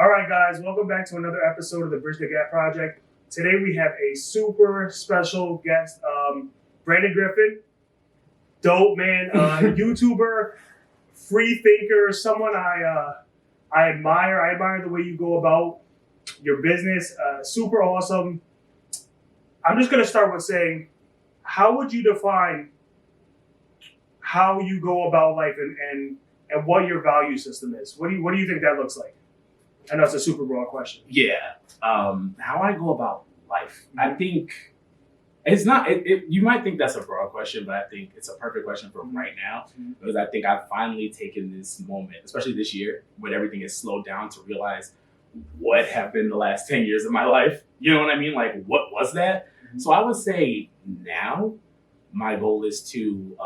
All right, guys, welcome back to another episode of the Bridge the Gap Project. Today we have a super special guest, Brandon Griffin, dope man, YouTuber, free thinker, someone I admire. I admire the way you go about your business. Super awesome. I'm just gonna start with saying, how would you define how you go about life and what your value system is? What do you think that looks like? I know it's a super broad question. Yeah. How I go about life. I think it's not, you might think that's a broad question, but I think it's a perfect question for right now, because I think I've finally taken this moment, especially this year, when everything is slowed down, to realize what have been the last 10 years of my life. You know what I mean? Like, what was that? So I would say now my goal is to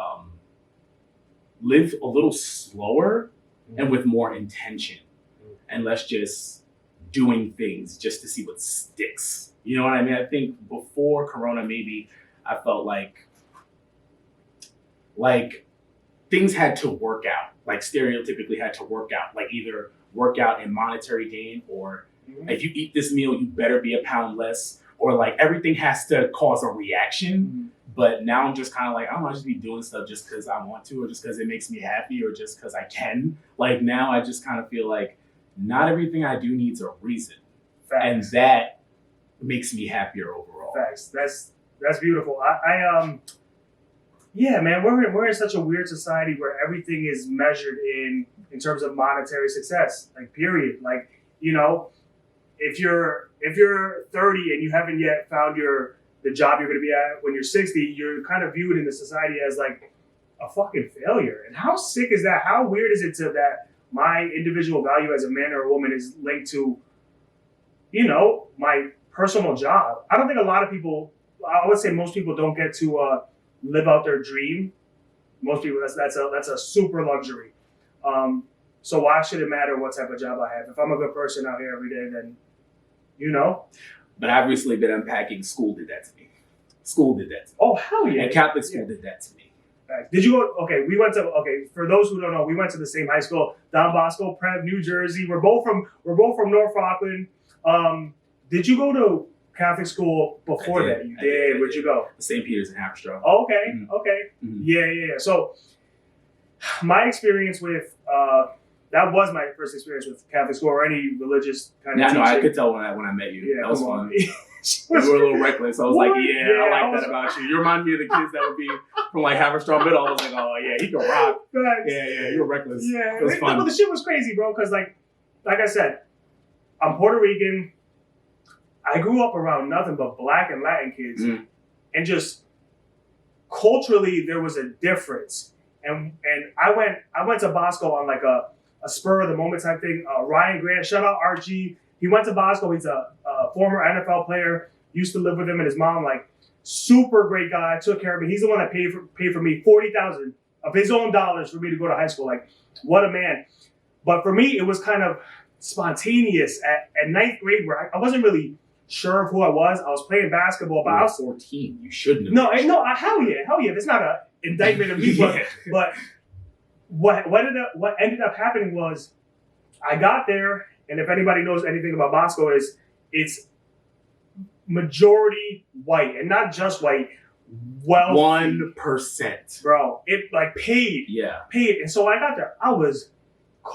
live a little slower and with more intention, and less just doing things just to see what sticks. You know what I mean? I think before Corona, maybe I felt like things had to work out, like stereotypically had to work out, like either work out in monetary gain, or if you eat this meal, you better be a pound less, or like everything has to cause a reaction. But now I'm just kind of like, I don't want to just be doing stuff just because I want to, or just because it makes me happy, or just because I can. Like now I just kind of feel like not everything I do needs a reason. Facts. And that makes me happier overall. Facts. That's beautiful. Yeah, man, we're in such a weird society where everything is measured in terms of monetary success. Like, period. Like, you know, if you're 30 and you haven't yet found the job you're going to be at when you're 60, you're kind of viewed in the society as like a fucking failure. And how sick is that? How weird is it that my individual value as a man or a woman is linked to, you know, my personal job? I don't think a lot of people, I would say most people don't get to live out their dream. Most people, that's a super luxury. So why should it matter what type of job I have? If I'm a good person out here every day, then, you know. But I've recently been unpacking. School did that to me. Oh, hell yeah. And Catholic school did that to me. Did you go? Okay, for those who don't know, we went to the same high school, Don Bosco Prep, New Jersey. We're both from North Rockland. Did you go to Catholic school before that? You did. Where'd you go? St. Peter's in Haverstraw. Oh, okay. Okay. Yeah. So my experience with that was my first experience with Catholic school or any religious kind of teaching. I could tell when I met you. Yeah, that was fun. You were a little reckless. I was like, I like that about you. You remind me of the kids that would be from like Haverstraw Middle. I was like, oh yeah, he can rock. Thanks. Yeah, you were reckless. Yeah, it was fun. But the shit was crazy, bro. Because like I said, I'm Puerto Rican. I grew up around nothing but Black and Latin kids, and just culturally there was a difference. And I went to Bosco on like a spur of the moment type thing. Ryan Grant, shout out Archie. He went to Bosco. He's a former NFL player. Used to live with him and his mom. Like, super great guy. Took care of me. He's the one that paid for me $40,000 of his own dollars for me to go to high school. Like, what a man. But for me, it was kind of spontaneous at ninth grade, where I wasn't really sure of who I was. I was playing basketball, but I was 14. You shouldn't have. No, hell yeah. It's not an indictment of me, but what ended up happening was I got there, and if anybody knows anything about Bosco, it's majority white, and not just white, wealthy. 1%. Bro, it like paid. Yeah. Paid. And so when I got there, I was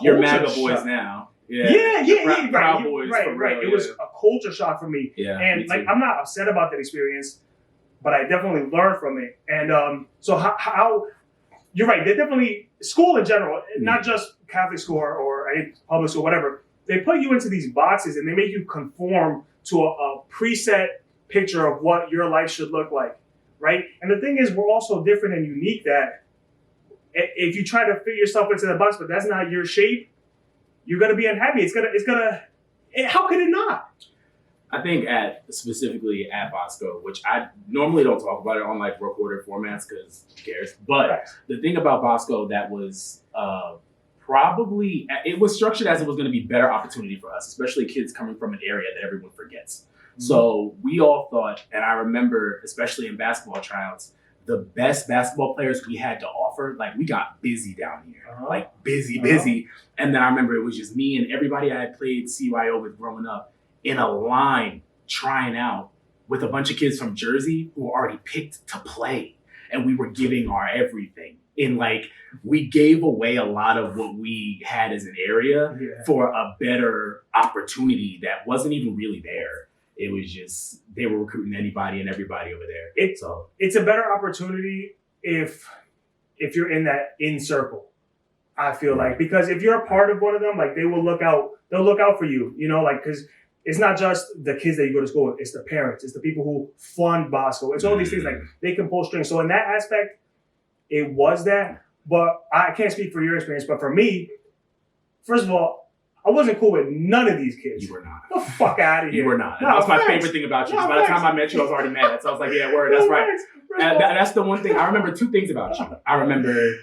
You're MAGA boys now. Yeah, Proud Boys, right. It was a culture shock for me. Yeah. And like, I'm not upset about that experience, but I definitely learned from it. And so how you're right, they definitely, school in general, not just Catholic school or any public school, whatever, they put you into these boxes and they make you conform to a preset picture of what your life should look like, right? And the thing is, we're all so different and unique that if you try to fit yourself into the box, but that's not your shape, you're gonna be unhappy. It's gonna. How could it not? I think specifically at Bosco, which I normally don't talk about it on like recorded formats because who cares. But the thing about Bosco that was probably, it was structured as it was going to be better opportunity for us, especially kids coming from an area that everyone forgets. So we all thought, and I remember, especially in basketball tryouts, the best basketball players we had to offer, like we got busy down here, like busy. And then I remember it was just me and everybody I had played CYO with growing up in a line trying out with a bunch of kids from Jersey who were already picked to play. And we were giving our everything. And like, we gave away a lot of what we had as an area for a better opportunity that wasn't even really there. It was just, they were recruiting anybody and everybody over there. It's a better opportunity if you're in that in circle, I feel like, because if you're a part of one of them, like they'll look out for you, you know, like, cause it's not just the kids that you go to school with, it's the parents, it's the people who fund Bosco. It's all these things, like they can pull strings. So in that aspect, it was that, but I can't speak for your experience, but for me, first of all, I wasn't cool with none of these kids. You were not. Get the fuck out of here. You were not. That was my favorite thing about you. By the time I met you, I was already mad. So I was like, yeah, word, that's right. That's the one thing. I remember two things about you. I remember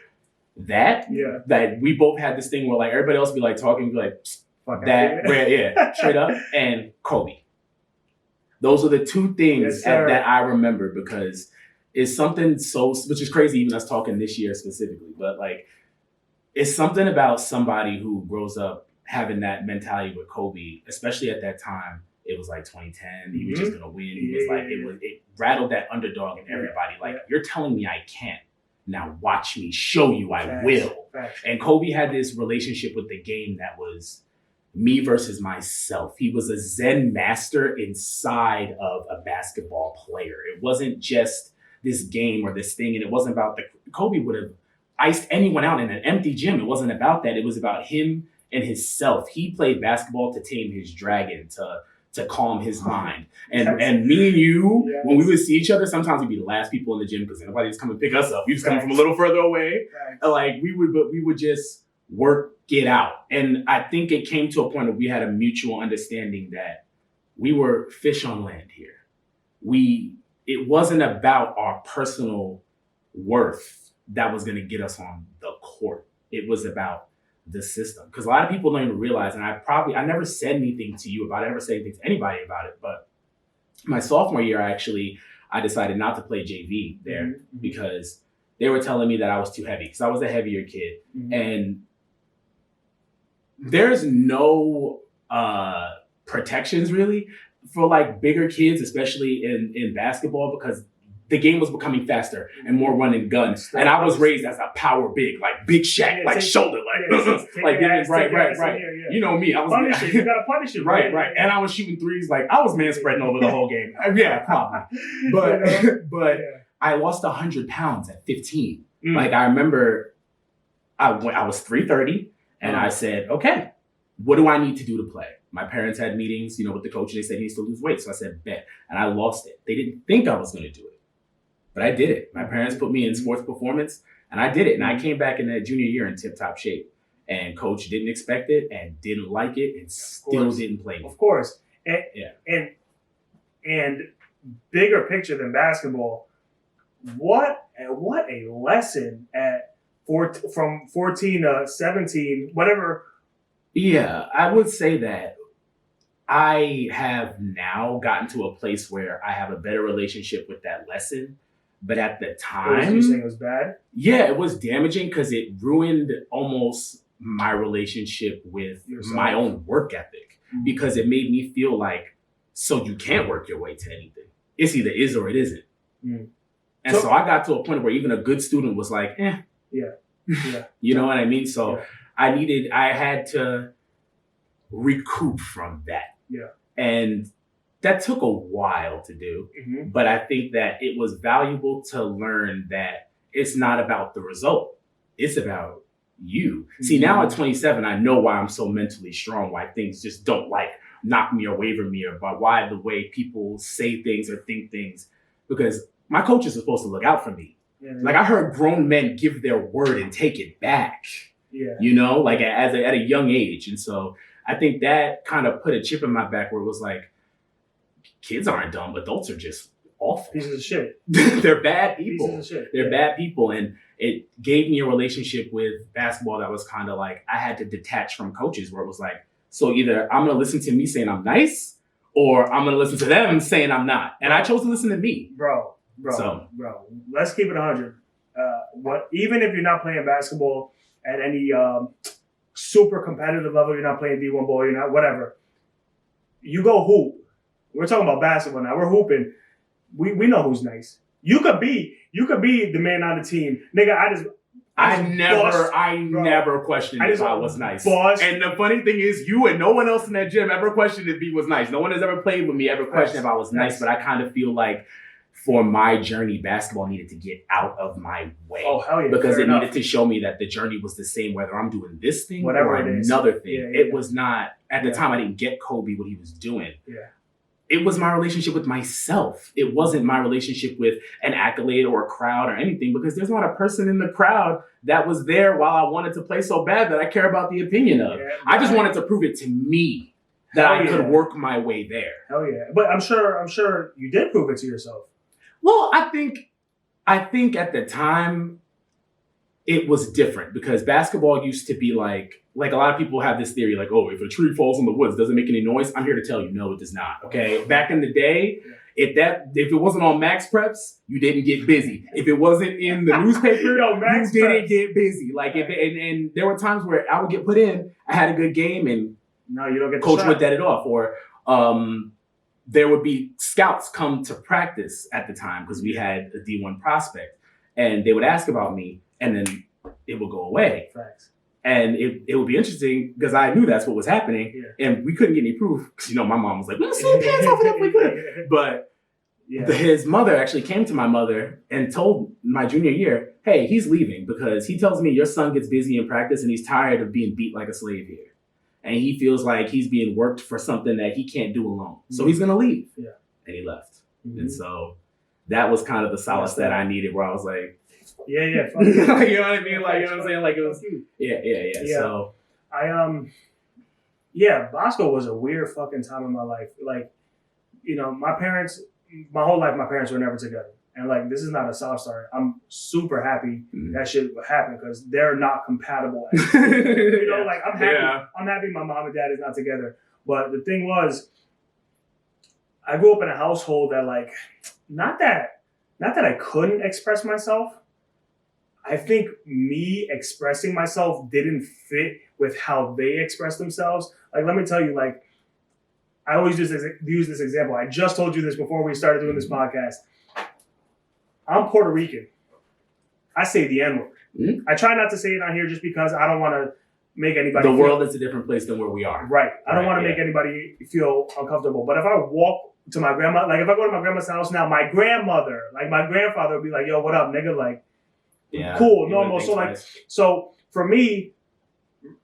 that we both had this thing where like everybody else would be like talking, be like, fuck that, straight up, and Kobe. Those are the two things that I remember because it's something which is crazy even us talking this year specifically, but like, it's something about somebody who grows up having that mentality with Kobe, especially at that time. It was like 2010. He was just gonna win. He was like, it rattled that underdog in everybody. Like, you're telling me I can't. Now watch me show you I will. And Kobe had this relationship with the game that was me versus myself. He was a Zen master inside of a basketball player. It wasn't just this game or this thing, and it wasn't about Kobe would have iced anyone out in an empty gym. It wasn't about that. It was about him and his self. He played basketball to tame his dragon, to calm his mind. And me and you, when we would see each other, sometimes we'd be the last people in the gym because nobody just come and pick us up. We just come from a little further away. Like we would just work it out. And I think it came to a point where we had a mutual understanding that we were fish on land here. It wasn't about our personal worth that was going to get us on the court. It was about the system. Because a lot of people don't even realize, and I never said anything to you about it, I never said anything to anybody about it, but my sophomore year, I decided not to play JV there because they were telling me that I was too heavy because I was a heavier kid. And there's no protections really for like bigger kids, especially in basketball, because the game was becoming faster and more run and gun. And I was raised as a power big, like big Shaq, like shoulder, right. You know me. I was punish it. You gotta punish it. Right. And I was shooting threes, like I was man spreading over the whole game. Yeah, probably. But I lost 100 pounds at 15. Like I remember I was 330 and I said, okay, what do I need to do to play? My parents had meetings, with the coach, and they said he needs to lose weight. So I said, bet. And I lost it. They didn't think I was going to do it, but I did it. My parents put me in sports performance and I did it. And I came back in that junior year in tip top shape, and coach didn't expect it and didn't like it and still didn't play me. Of course. And bigger picture than basketball, what a lesson from 14 to 17, whatever. Yeah, I would say that I have now gotten to a place where I have a better relationship with that lesson. But at the time, you saying it was bad? Yeah, it was damaging because it ruined almost my relationship with my own work ethic, because it made me feel like, so you can't work your way to anything. It's either is or it isn't. And so I got to a point where even a good student was like, you know what I mean? So I had to recoup from that. And that took a while to do, but I think that it was valuable to learn that it's not about the result. It's about you. See, now at 27, I know why I'm so mentally strong, why things just don't knock me or waver me, or why the way people say things or think things, because my coaches are supposed to look out for me. Like I heard grown men give their word and take it back, at a young age. And so I think that kind of put a chip in my back where it was like, kids aren't dumb, adults are just awful. Pieces of shit. They're bad people. Pieces of shit. They're bad people. And it gave me a relationship with basketball that was kind of like, I had to detach from coaches where it was like, so either I'm going to listen to me saying I'm nice, or I'm going to listen to them saying I'm not. And I chose to listen to me. Bro, Bro, let's keep it 100. Even if you're not playing basketball at any super competitive level, you're not playing D1 ball, you're not whatever. You go hoop. We're talking about basketball now. We're hooping. We know who's nice. You could be the man on the team, nigga. I never questioned if I was nice. And the funny thing is, you and no one else in that gym ever questioned if he was nice. No one has ever played with me, ever questioned if I was nice. But I kind of feel like for my journey, basketball needed to get out of my way. Oh, hell yeah. Because it needed to show me that the journey was the same, whether I'm doing this thing whatever or another thing. It was not, at the time, I didn't get Kobe, what he was doing. Yeah. It was my relationship with myself. It wasn't my relationship with an accolade or a crowd or anything, because there's not a person in the crowd that was there while I wanted to play so bad that I care about the opinion of. Yeah, I just wanted to prove it to me that I could work my way there. Hell yeah. But I'm sure you did prove it to yourself. Well, I think at the time it was different, because basketball used to be like a lot of people have this theory, like, oh, if a tree falls in the woods, does it make any noise? I'm here to tell you, no, it does not. Okay. Back in the day, if it wasn't on Max Preps, you didn't get busy. If it wasn't in the newspaper, you didn't get busy. Like and there were times where I would get put in, I had a good game, and no, you don't get coach would dead it off, or there would be scouts come to practice at the time because we had a D1 prospect, and they would ask about me, and then it would go away. Facts. And it would be interesting because I knew that's what was happening, and we couldn't get any proof because, my mom was like, "Let's see the pants off if we could." But his mother actually came to my mother and told my junior year, "Hey, he's leaving because he tells me your son gets busy in practice and he's tired of being beat like a slave here. And he feels like he's being worked for something that he can't do alone. So he's going to leave." Yeah. And he left. Mm-hmm. And so that was kind of the solace that I needed, where I was like, fuck you. You know what I mean? Like, you know what I'm saying? Like, it was, yeah. So, Bosco was a weird fucking time in my life. Like, my whole life, my parents were never together. And like, this is not a sob story. I'm super happy that shit happened because they're not compatible. Like I'm happy my mom and dad is not together. But the thing was, I grew up in a household that like, not that I couldn't express myself. I think me expressing myself didn't fit with how they express themselves. Like, let me tell you, like, I always use this example. I just told you this before we started doing this podcast. I'm Puerto Rican. I say the N-word. Mm-hmm. I try not to say it on here just because I don't want to make anybody The world is a different place than where we are. Right. I don't want to make anybody feel uncomfortable. But if I walk to my grandma, like if I go to my grandma's house now, my grandmother, like my grandfather would be like, "Yo, what up, nigga?" Like, cool, normal. So for me,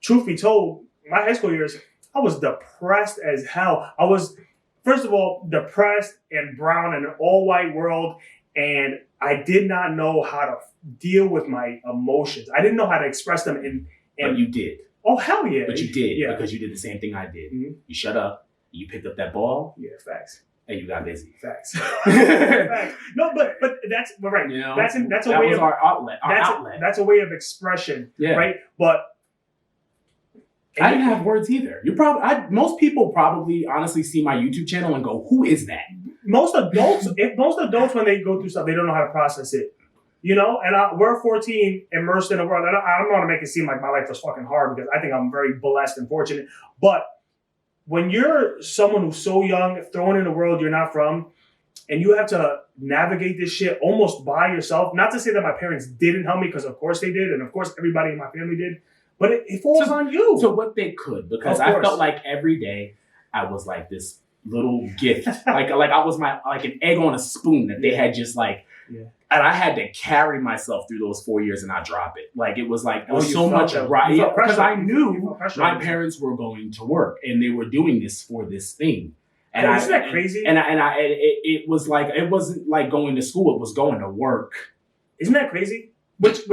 truth be told, my high school years, I was depressed as hell. I was, first of all, depressed and brown in an all-white world, and I did not know how to deal with my emotions. I didn't know how to express them. But you did. Oh, hell yeah. But you did, because you did the same thing I did. Mm-hmm. You shut up, you picked up that ball. Yeah, facts. And you got busy. Facts. Facts. No, but that's right. That's a way of our outlet. That's a way of expression, right? But I didn't have words either. Most people probably honestly see my YouTube channel and go, "Who is that?" Most adults when they go through stuff, they don't know how to process it. And we're 14 immersed in a world. I don't want to make it seem like my life was fucking hard, because I think I'm very blessed and fortunate. But when you're someone who's so young, thrown in a world you're not from, and you have to navigate this shit almost by yourself, not to say that my parents didn't help me, because of course they did, and of course everybody in my family did, but it falls on you. So what they could, because I felt like every day I was like this little gift. like I was like an egg on a spoon that they had just like, and I had to carry myself through those 4 years and not drop it. Like, it was like, so much because I knew my parents were going to work and they were doing this for this thing. And isn't that crazy? And it was like, it wasn't like going to school, it was going to work. Isn't that crazy? Which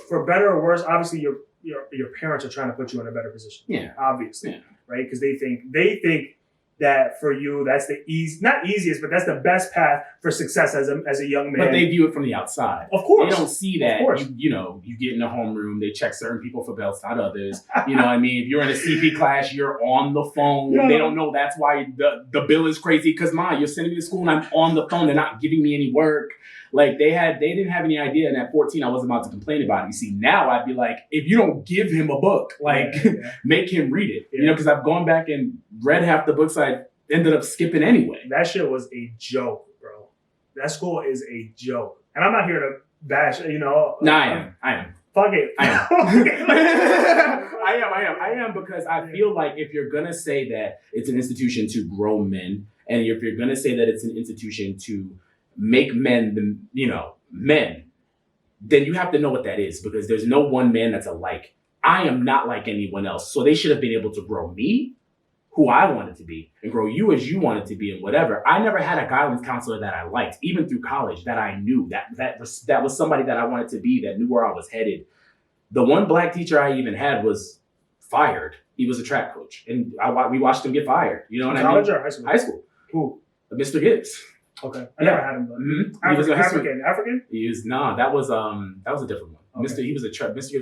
for better or worse, obviously your parents are trying to put you in a better position. Yeah. Obviously. Yeah. Right? Because they think that for you, that's the not easiest, but that's the best path for success as a young man. But they view it from the outside. Of course. They don't see that, you get in the homeroom, they check certain people for belts, not others. You know what I mean? If you're in a CP class, you're on the phone. Yeah. They don't know that's why the bill is crazy. Because, you're sending me to school and I'm on the phone. They're not giving me any work. Like, they didn't have any idea. And at 14, I wasn't about to complain about it. You see, now I'd be like, if you don't give him a book, make him read it. Yeah. Because I've gone back and read half the books I ended up skipping anyway. That shit was a joke, bro. That school is a joke. And I'm not here to bash, No, I am. Fuck it. I am. I am because I feel like if you're going to say that it's an institution to grow men, and if you're going to say that it's an institution to make men, men, then you have to know what that is, because there's no one man that's alike. I am not like anyone else. So they should have been able to grow me who I wanted to be and grow you as you wanted to be and whatever. I never had a guidance counselor that I liked, even through college, that I knew that was somebody that I wanted to be, that knew where I was headed. The one black teacher I even had was fired. He was a track coach, and we watched him get fired. You know what I mean? College or high school? High school. Who? Mr. Gibbs. Okay, I never had him. But African. He was that was a different one. Okay. Mr. Gibbs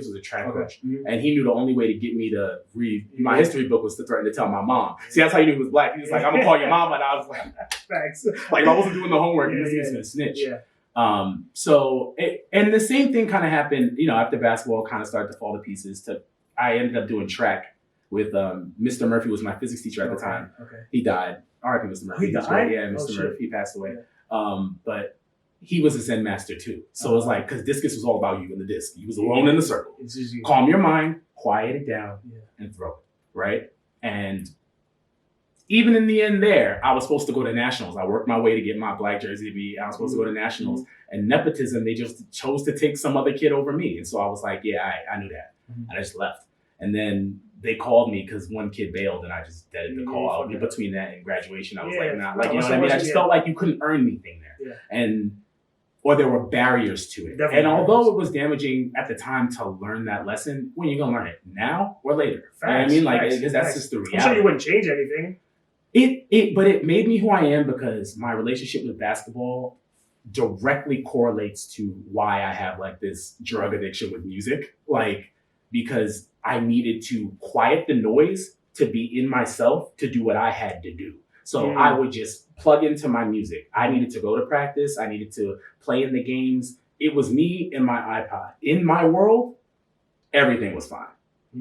was a track coach, and he knew the only way to get me to read my history book was to threaten to tell my mom. See, that's how you knew he was black. He was like, "I'm gonna call your mama," and I was like, "Thanks." Like, if I wasn't doing the homework, he was gonna snitch. Yeah. And the same thing kind of happened, after basketball kind of started to fall to pieces. I ended up doing track with Mr. Murphy was my physics teacher at the time. Okay. He died. R.I.P. Mr. Murphy. He died? Yeah, Mr. Murphy. He passed away. Yeah. But he was a Zen master too. So it was like, because discus was all about you and the disc. He was alone in the circle. Calm your mind, quiet it down, and throw it, right? And even in the end there, I was supposed to go to nationals. I worked my way to get my black jersey. I was supposed to go to nationals. And nepotism, they just chose to take some other kid over me. And so I was like, yeah, I knew that. I just left. And then they called me because one kid bailed, and I just deaded the call out. Between that and graduation, I was like, nah. Like, you know what I mean? I just felt like you couldn't earn anything there. Yeah. Or there were barriers to it. Definitely. And although it was damaging at the time to learn that lesson, when are you going to learn it? Now or later? Facts, you know what I mean? Like, because that's just the reality. I'm sure you wouldn't change anything. But it made me who I am, because my relationship with basketball directly correlates to why I have like this drug addiction with music. Like, because I needed to quiet the noise to be in myself to do what I had to do. So I would just plug into my music. I needed to go to practice. I needed to play in the games. It was me and my iPod. In my world, everything was fine.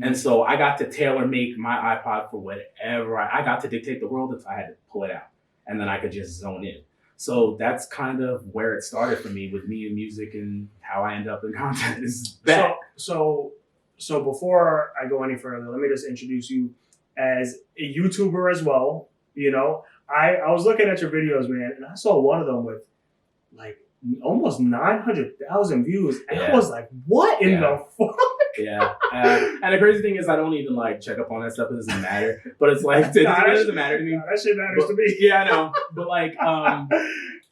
And so I got to tailor make my iPod for whatever. I got to dictate the world if I had to pull it out. And then I could just zone in. So that's kind of where it started for me, with me and music, and how I end up in content is that. So before I go any further, let me just introduce you as a YouTuber as well. I was looking at your videos, man, and I saw one of them with like almost 900,000 views. And I was like, what in the fuck? Yeah. And the crazy thing is, I don't even like check up on that stuff. It doesn't matter. But it's like, it doesn't matter to me. That shit matters to me. Yeah, I know. But like,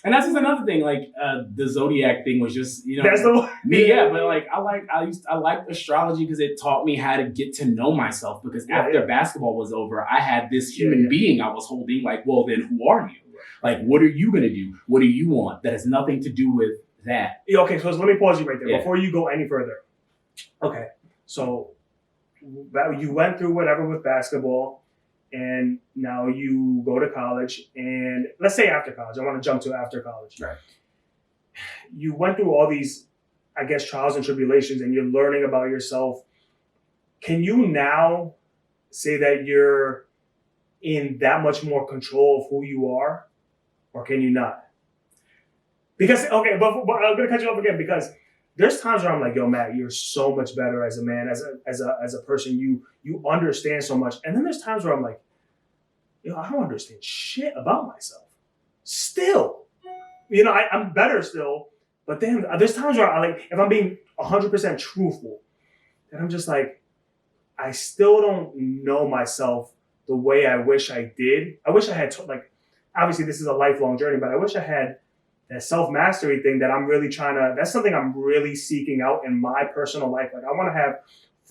and that's just another thing. Like, the zodiac thing was just, that's the one. Me, yeah. But like, I liked astrology because it taught me how to get to know myself. Because after basketball was over, I had this human being I was holding. Like, well, then who are you? Like, what are you gonna do? What do you want? That has nothing to do with that. Okay, so let me pause you right there before you go any further. Okay, so you went through whatever with basketball, and now you go to college, and let's say after college. I want to jump to after college. Right. You went through all these, I guess, trials and tribulations, and you're learning about yourself. Can you now say that you're in that much more control of who you are, or can you not? Because, okay, but I'm going to cut you off again, because there's times where I'm like, yo, Matt, you're so much better as a man, as a person. You understand so much. And then there's times where I'm like, yo, I don't understand shit about myself. Still. I'm better still. But then there's times where if I'm being 100% truthful, then I'm just like, I still don't know myself the way I wish I did. I wish I had, obviously this is a lifelong journey, but I wish I had that self-mastery thing that I'm really that's something I'm really seeking out in my personal life. Like, I want to have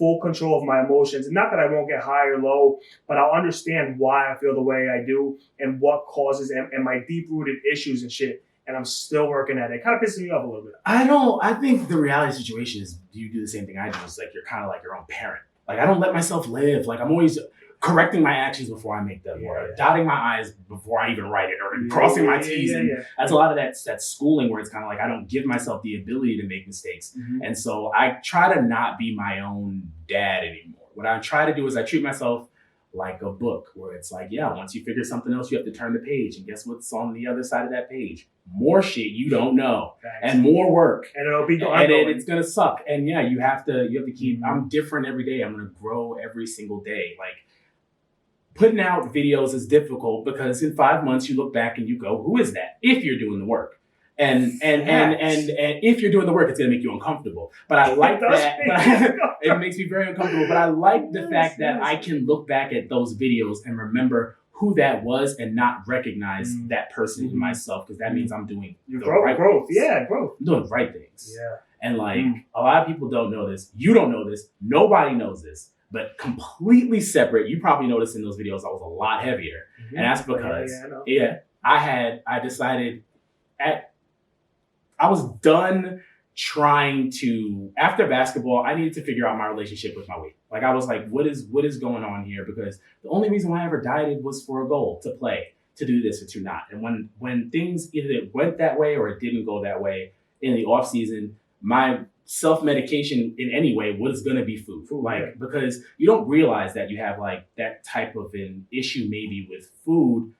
full control of my emotions. And not that I won't get high or low, but I'll understand why I feel the way I do and what causes and my deep-rooted issues and shit. And I'm still working at it. It kind of pisses me off a little bit. I think the reality situation is you do the same thing I do. It's like you're kind of like your own parent. Like I don't let myself live. Like I'm always correcting my actions before I make them, or dotting my I's before I even write it, or crossing my T's. And that's a lot of that schooling where it's kind of like I don't give myself the ability to make mistakes. And so I try to not be my own dad anymore. What I try to do is I treat myself like a book where it's like, once you figure something else, you have to turn the page. And guess what's on the other side of that page? More shit you don't know. And more work. And it'll be it's gonna suck. And you have to keep I'm different every day. I'm gonna grow every single day. Like putting out videos is difficult because in 5 months you look back and you go, who is that? If you're doing the work. And if you're doing the work, it's gonna make you uncomfortable. But I like that. It makes me very uncomfortable. But I like the fact that I can look back at those videos and remember who that was and not recognize that person in myself, because that means I'm doing growth. I'm doing the right things. And like a lot of people don't know this. You don't know this. Nobody knows this. But completely separate. You probably noticed in those videos I was a lot heavier, and that's because I decided I was done trying to, after basketball, I needed to figure out my relationship with my weight. Like I was like, what is going on here? Because the only reason why I ever dieted was for a goal, to play, to do this or to not. And when things either it went that way or it didn't go that way in the off season, my self-medication in any way was going to be food. Like, because you don't realize that you have like that type of an issue maybe with food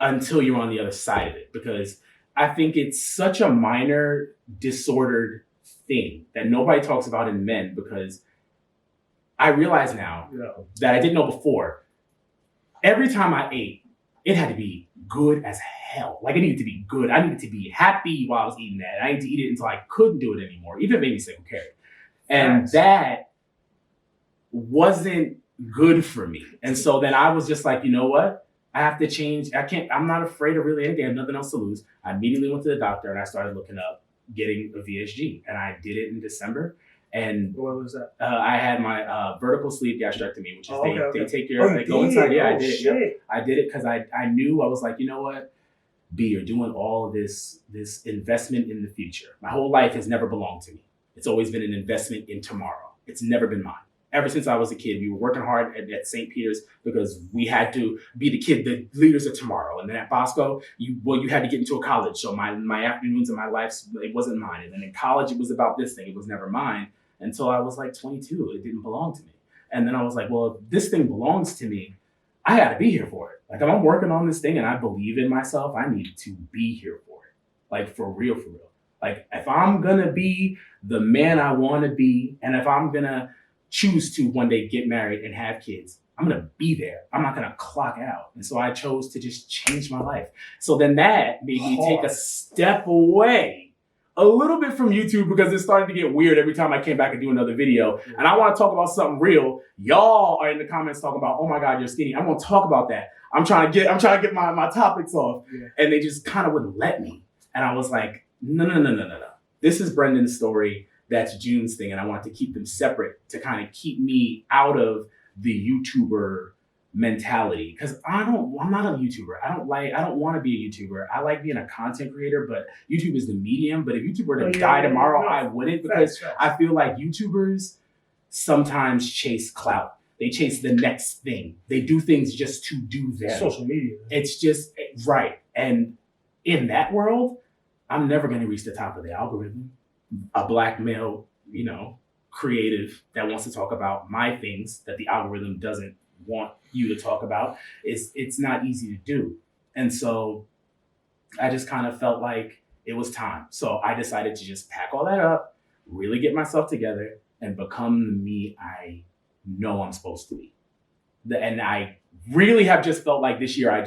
until you're on the other side of it. Because I think it's such a minor disordered thing that nobody talks about in men, because I realize now that I didn't know before, every time I ate, it had to be good as hell. Like it needed to be good. I needed to be happy while I was eating that. I needed to eat it until I couldn't do it anymore. Even made me sick and carry. And that wasn't good for me. And so then I was just like, you know what? I have to change. I'm not afraid of really anything. I have nothing else to lose. I immediately went to the doctor and I started looking up getting a VSG. And I did it in December. And what was that? I had my vertical sleeve gastrectomy, which is they take your, they go inside. I did it. Yep. I did it because I knew, I was like, you know what? B, you're doing all of this investment in the future. My whole life has never belonged to me. It's always been an investment in tomorrow. It's never been mine. Ever since I was a kid, we were working hard at St. Peter's because we had to be the leaders of tomorrow. And then at Bosco, you had to get into a college. So my afternoons and my life, it wasn't mine. And then in college, it was about this thing. It was never mine until I was like 22. It didn't belong to me. And then I was like, well, if this thing belongs to me, I got to be here for it. Like if I'm working on this thing and I believe in myself, I need to be here for it. Like for real, for real. Like if I'm going to be the man I want to be, and if I'm going to choose to one day get married and have kids, I'm going to be there. I'm not going to clock out. And so I chose to just change my life. So then that made me take a step away a little bit from YouTube, because it started to get weird every time I came back and do another video. And I want to talk about something real. Y'all are in the comments talking about, oh my God, you're skinny. I'm going to talk about that. I'm trying to get my topics off. And they just kind of wouldn't let me. And I was like, no. This is Brendan's story. That's June's thing. And I wanted to keep them separate to kind of keep me out of the YouTuber mentality. Because I'm not a YouTuber. I don't want to be a YouTuber. I like being a content creator, but YouTube is the medium. But if YouTube were to die tomorrow, I wouldn't, because I feel like YouTubers sometimes chase clout. They chase the next thing. They do things just to do them. Social media. It's just right. And in that world, I'm never going to reach the top of the algorithm. A black male, creative that wants to talk about my things that the algorithm doesn't want you to talk about, it's not easy to do. And so I just kind of felt like it was time. So I decided to just pack all that up, really get myself together, and become the me I know I'm supposed to be. And I really have just felt like this year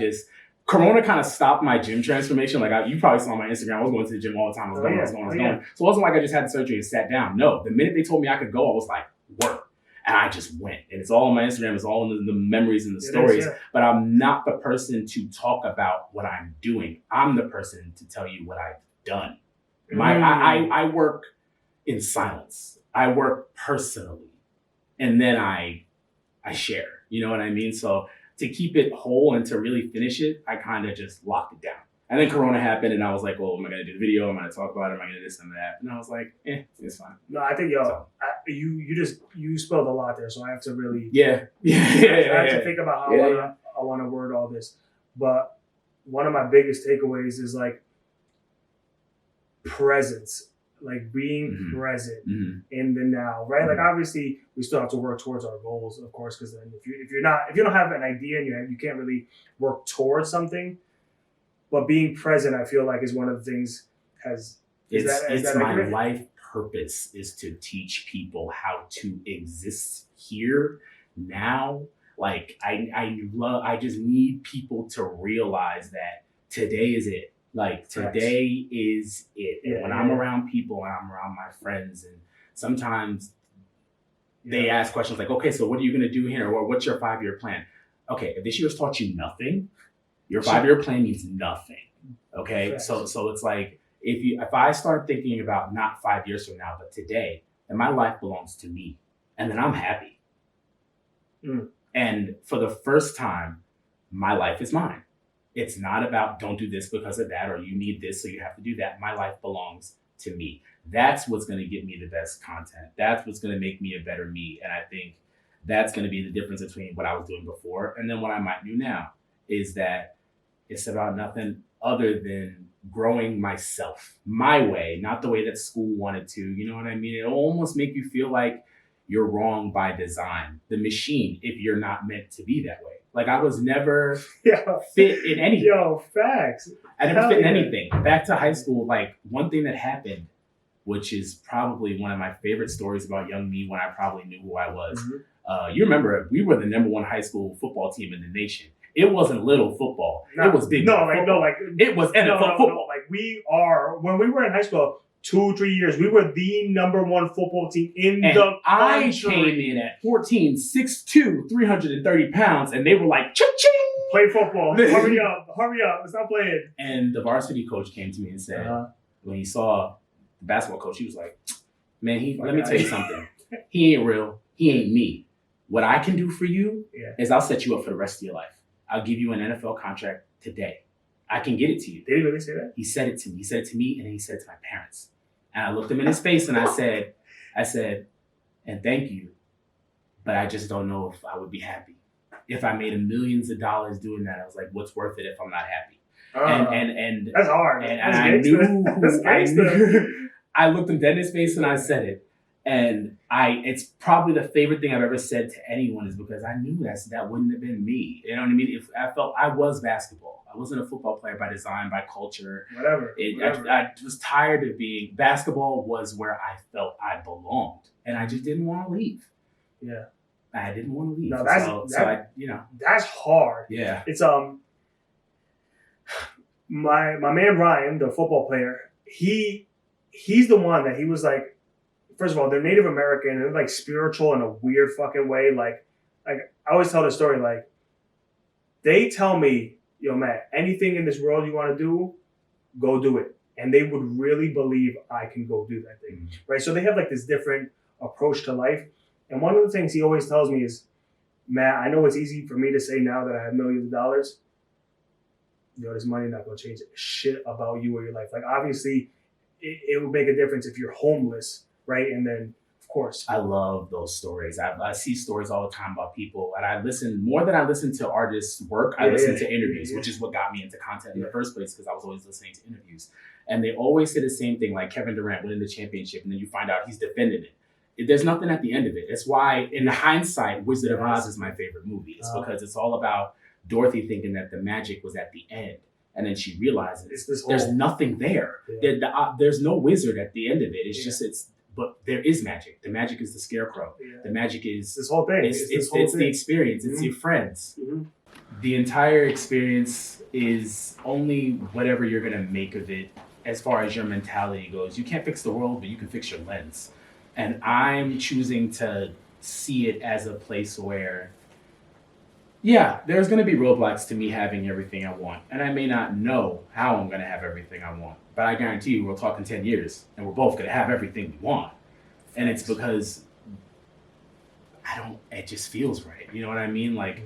Corona kind of stopped my gym transformation. Like you probably saw on my Instagram, I was going to the gym all the time. I was going. So it wasn't like I just had surgery and sat down. No, the minute they told me I could go, I was like, work. And I just went. And it's all on my Instagram. It's all in the memories and the stories. But I'm not the person to talk about what I'm doing. I'm the person to tell you what I've done. I work in silence. I work personally, and then I share. You know what I mean? So to keep it whole and to really finish it, I kind of just locked it down. And then Corona happened, and I was like, well, am I going to do the video? Am I going to talk about it? Am I going to this and that? And I was like, it's fine. No, I think, you spilled a lot there, so I have to really... I have to think about how I want to word all this. But one of my biggest takeaways is, like, presence. Like, being present in the now, right? Like, obviously, we still have to work towards our goals, of course, because then if you don't have an idea and you can't really work towards something. But being present, I feel like, is one of the things. It's my life purpose is to teach people how to exist here now. Like I just need people to realize that today is it. Like today is it. And when I'm around people and I'm around my friends, and sometimes they ask questions like, okay, so what are you going to do here? Or what's your 5-year plan? Okay, if this year's taught you nothing, your 5-year plan means nothing. Okay, right. So it's like if I start thinking about not 5 years from now, but today, then my life belongs to me, and then I'm happy. And for the first time, my life is mine. It's not about don't do this because of that, or you need this, so you have to do that. My life belongs to me. That's what's going to get me the best content. That's what's going to make me a better me. And I think that's going to be the difference between what I was doing before and then what I might do now, is that it's about nothing other than growing myself, my way, not the way that school wanted to. You know what I mean? It'll almost make you feel like you're wrong by design. The machine, if you're not meant to be that way. Like, I was never fit in anything. Yo, facts. I never fit in anything. Back to high school, like, one thing that happened, which is probably one of my favorite stories about young me when I probably knew who I was. You remember, we were the #1 high school football team in the nation. It wasn't little football. It was big. It was NFL football. Like, when we were in high school, 2-3 years, we were the #1 football team in the country. I came in at 14, 6'2", 330 pounds, and they were like, cha-ching! Play football. Hurry up. Stop playing. And the varsity coach came to me and said, when he saw the basketball coach, he was like, man, let me tell you something. He ain't real. He ain't me. What I can do for you is I'll set you up for the rest of your life. I'll give you an NFL contract today. I can get it to you. Did he really say that? He said it to me. He said it to me, and then he said it to my parents. And I looked him in his face, and I said, and thank you, but I just don't know if I would be happy. If I made millions of dollars doing that, I was like, what's worth it if I'm not happy? And that's hard. And I knew I looked him dead in his face, and I said it. And it's probably the favorite thing I've ever said to anyone, is because I knew that wouldn't have been me. You know what I mean? If I felt I was basketball. I wasn't a football player by design, by culture. Whatever. I was tired of being, basketball was where I felt I belonged. And I just didn't want to leave. Yeah. I didn't want to leave. No, that's hard. Yeah. It's, my man Ryan, the football player, he's the one that he was like, first of all, they're Native American and they're like spiritual in a weird fucking way. Like I always tell the story, like, they tell me, yo, Matt, anything in this world you want to do, go do it. And they would really believe I can go do that thing, right? So they have like this different approach to life. And one of the things he always tells me is, Matt, I know it's easy for me to say now that I have millions of dollars. Yo, this money not going to change shit about you or your life. Like, obviously, it would make a difference if you're homeless, right? And then, of course. I love those stories. I see stories all the time about people. And I listen, more than I listen to artists' work, I listen to interviews, which is what got me into content in the first place, because I was always listening to interviews. And they always say the same thing, like Kevin Durant winning the championship, and then you find out he's defending it. There's nothing at the end of it. That's why, in hindsight, Wizard of Oz is my favorite movie. It's because it's all about Dorothy thinking that the magic was at the end. And then she realizes there's nothing there. Yeah. There's no wizard at the end of it. It's but there is magic. The magic is the scarecrow. Yeah. The magic is this whole thing. It's the experience. It's your friends. The entire experience is only whatever you're going to make of it as far as your mentality goes. You can't fix the world, but you can fix your lens. And I'm choosing to see it as a place where, there's going to be roadblocks to me having everything I want. And I may not know how I'm going to have everything I want. But I guarantee you we're talking 10 years and we're both going to have everything we want. And it's because it just feels right. You know what I mean? Like,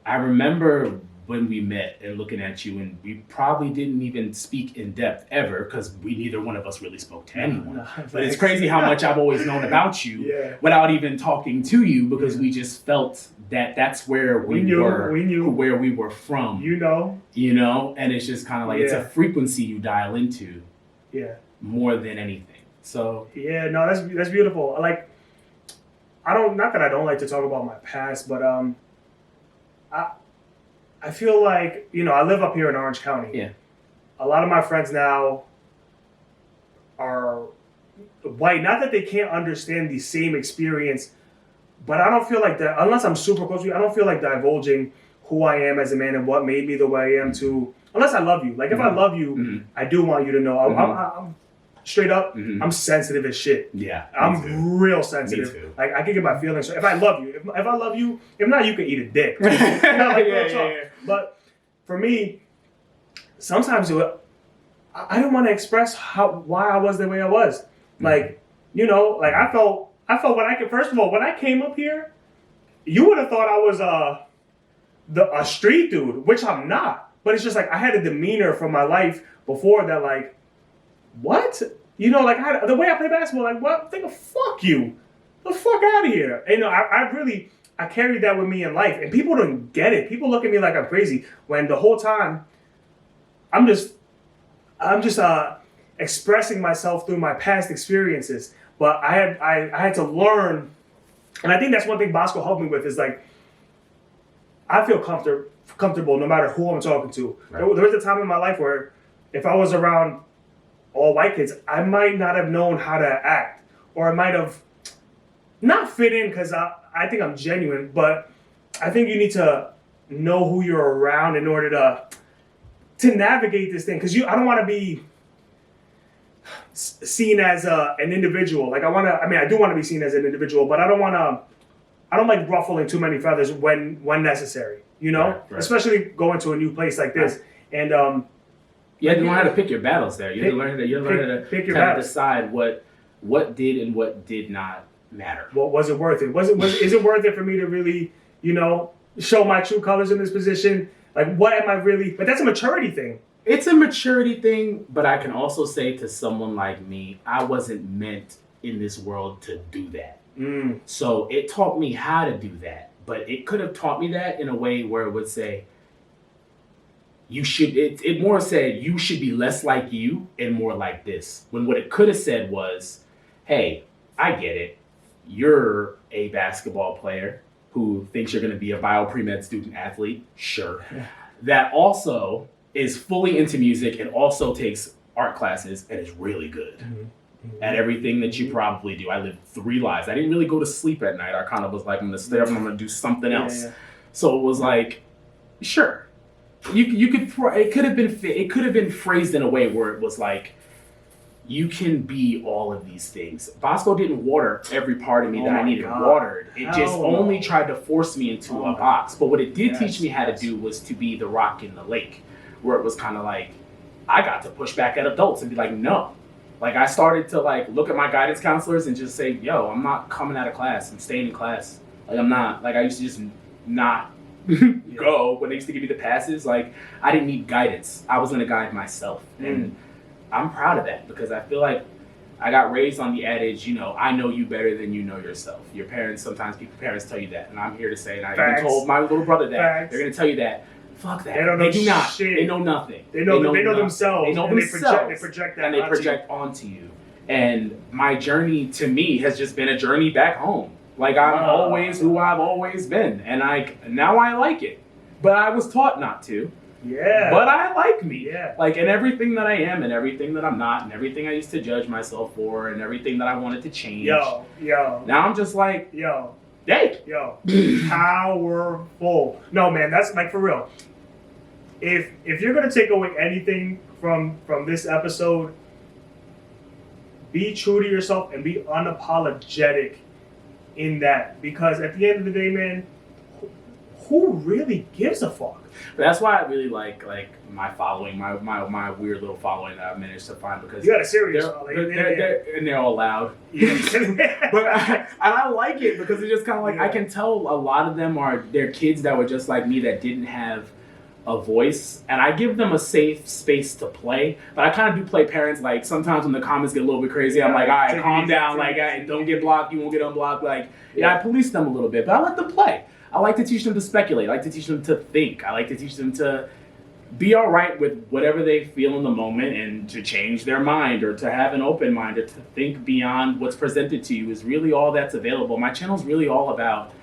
I remember when we met and looking at you, and we probably didn't even speak in depth ever because neither one of us really spoke to anyone. No, but it's crazy how much I've always known about you without even talking to you, because we just felt that that's where we knew where we were from. You know, and it's just kind of like it's a frequency you dial into more than anything. So no, that's beautiful. Like, not that I don't like to talk about my past, but I feel like, I live up here in Orange County. Yeah. A lot of my friends now are white. Not that they can't understand the same experience, but I don't feel like that, unless I'm super close to you, I don't feel like divulging who I am as a man and what made me the way I am unless I love you. Like, if I love you, I do want you to know. I'm straight up, I'm sensitive as shit. Yeah. I'm real sensitive. Me too. Like, I can get my feelings. So if I love you, if I love you, if not, you can eat a dick. But for me, sometimes I don't want to express why I was the way I was. Like, like I felt first of all, when I came up here, you would have thought I was a street dude, which I'm not. But it's just like I had a demeanor from my life before that, like, what? Like the way I play basketball, like, what? Think of fuck you. The fuck out of here. And, I carried that with me in life, and people don't get it. People look at me like I'm crazy when the whole time I'm just expressing myself through my past experiences. But I had to learn, and I think that's one thing Bosco helped me with is like, I feel comfortable no matter who I'm talking to. Right. There was a time in my life where if I was around all white kids, I might not have known how to act, or I might have not fit in because I think I'm genuine, but I think you need to know who you're around in order to navigate this thing. Because I don't want to be seen as an individual. Like, I do want to be seen as an individual, but I don't like ruffling too many feathers when necessary, Right. Especially going to a new place like this. And you had to learn how to pick your battles there. You had to learn how to decide what did and what did not matter. What was it worth it? Is it worth it for me to really, show my true colors in this position? Like, what am I really? But that's a maturity thing. It's a maturity thing, but I can also say to someone like me, I wasn't meant in this world to do that. So it taught me how to do that, but it could have taught me that in a way where it would say, it more said you should be less like you and more like this. When what it could have said was, hey, I get it. You're a basketball player who thinks you're going to be a bio-pre-med student athlete. Sure. That also is fully into music and also takes art classes and is really good at everything that you probably do. I lived 3 lives. I didn't really go to sleep at night. I kind of was like, I'm going to stay up and I'm going to do something else. So it was like, sure. You could it could have been phrased in a way where it was like, you can be all of these things. Bosco didn't water every part of me that I needed watered. It just only tried to force me into a box. But what it did teach me how to do was to be the rock in the lake, where it was kind of like, I got to push back at adults and be like, no. Like, I started to like look at my guidance counselors and just say, yo, I'm not coming out of class. I'm staying in class. Like, I'm not. Like, I used to just not go when they used to give me the passes. Like, I didn't need guidance. I was going to guide myself. And I'm proud of that because I feel like I got raised on the adage, I know you better than you know yourself. Your parents, sometimes parents tell you that. And I'm here to say, and I even told my little brother that. They're going to tell you that. Fuck that. They do not. Shit. They know nothing. They know themselves. They know themselves. They project that and they project onto you. And my journey to me has just been a journey back home. Like, I'm always who I've always been. And now I like it. But I was taught not to. Yeah. But I like me. Yeah. Like, in everything that I am and everything that I'm not and everything I used to judge myself for and everything that I wanted to change. Yo. Now I'm just like, hey. Powerful. No, man, that's like for real. If you're gonna take away anything from this episode, be true to yourself and be unapologetic in that. Because at the end of the day, man, who really gives a fuck? But that's why I really like my following, my weird little following that I've managed to find, because You got a serious and they're all loud. Yeah. But I like it because it's just kind of like, I can tell a lot of them they're kids that were just like me, that didn't have a voice, and I give them a safe space to play. But I kind of do play parents. Like sometimes when the comments get a little bit crazy, I'm like, all right, calm down, like, don't get blocked, you won't get unblocked. Like, I police them a little bit, but I let them play. I like to teach them to speculate. I like to teach them to think. I like to teach them to be all right with whatever they feel in the moment, and to change their mind, or to have an open mind, or to think beyond what's presented to you is really all that's available. My channel's really all about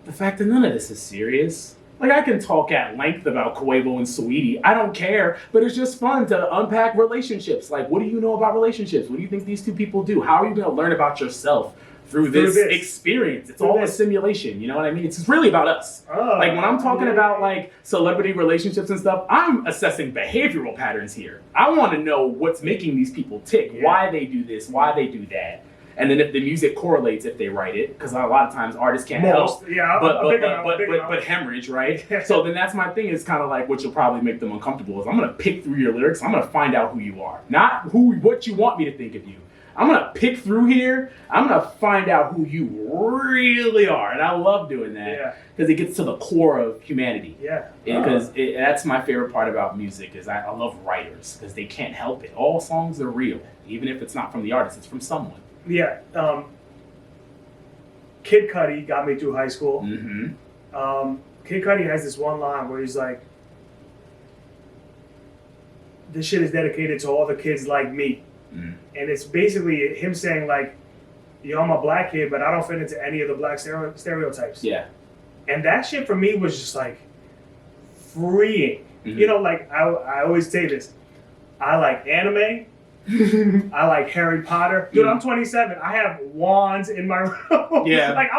the fact that none of this is serious. Like, I can talk at length about Quavo and Saweetie. I don't care, but it's just fun to unpack relationships. Like, what do you know about relationships? What do you think these two people do? How are you going to learn about yourself through this experience? It's all a simulation, you know what I mean? It's really about us. Like, when I'm talking about, like, celebrity relationships and stuff, I'm assessing behavioral patterns here. I want to know what's making these people tick, why they do this, why they do that. And then if the music correlates, if they write it, because a lot of times artists can't help, but hemorrhage, right? So then that's my thing, is kind of like what you'll probably make them uncomfortable is I'm going to pick through your lyrics. I'm going to find out who you are, not what you want me to think of you. I'm going to pick through here. I'm going to find out who you really are. And I love doing that because it gets to the core of humanity. Because that's my favorite part about music is I love writers because they can't help it. All songs are real. Even if it's not from the artist, it's from someone. Kid Cudi got me through high school. Mm-hmm. Kid Cudi has this one line where he's like, this shit is dedicated to all the kids like me. And it's basically him saying, like, yo, I'm a black kid, but I don't fit into any of the black stereotypes. And that shit for me was just like freeing. You know, like I always say this. I like anime. I like Harry Potter. Dude, I'm 27. I have wands in my room. Like,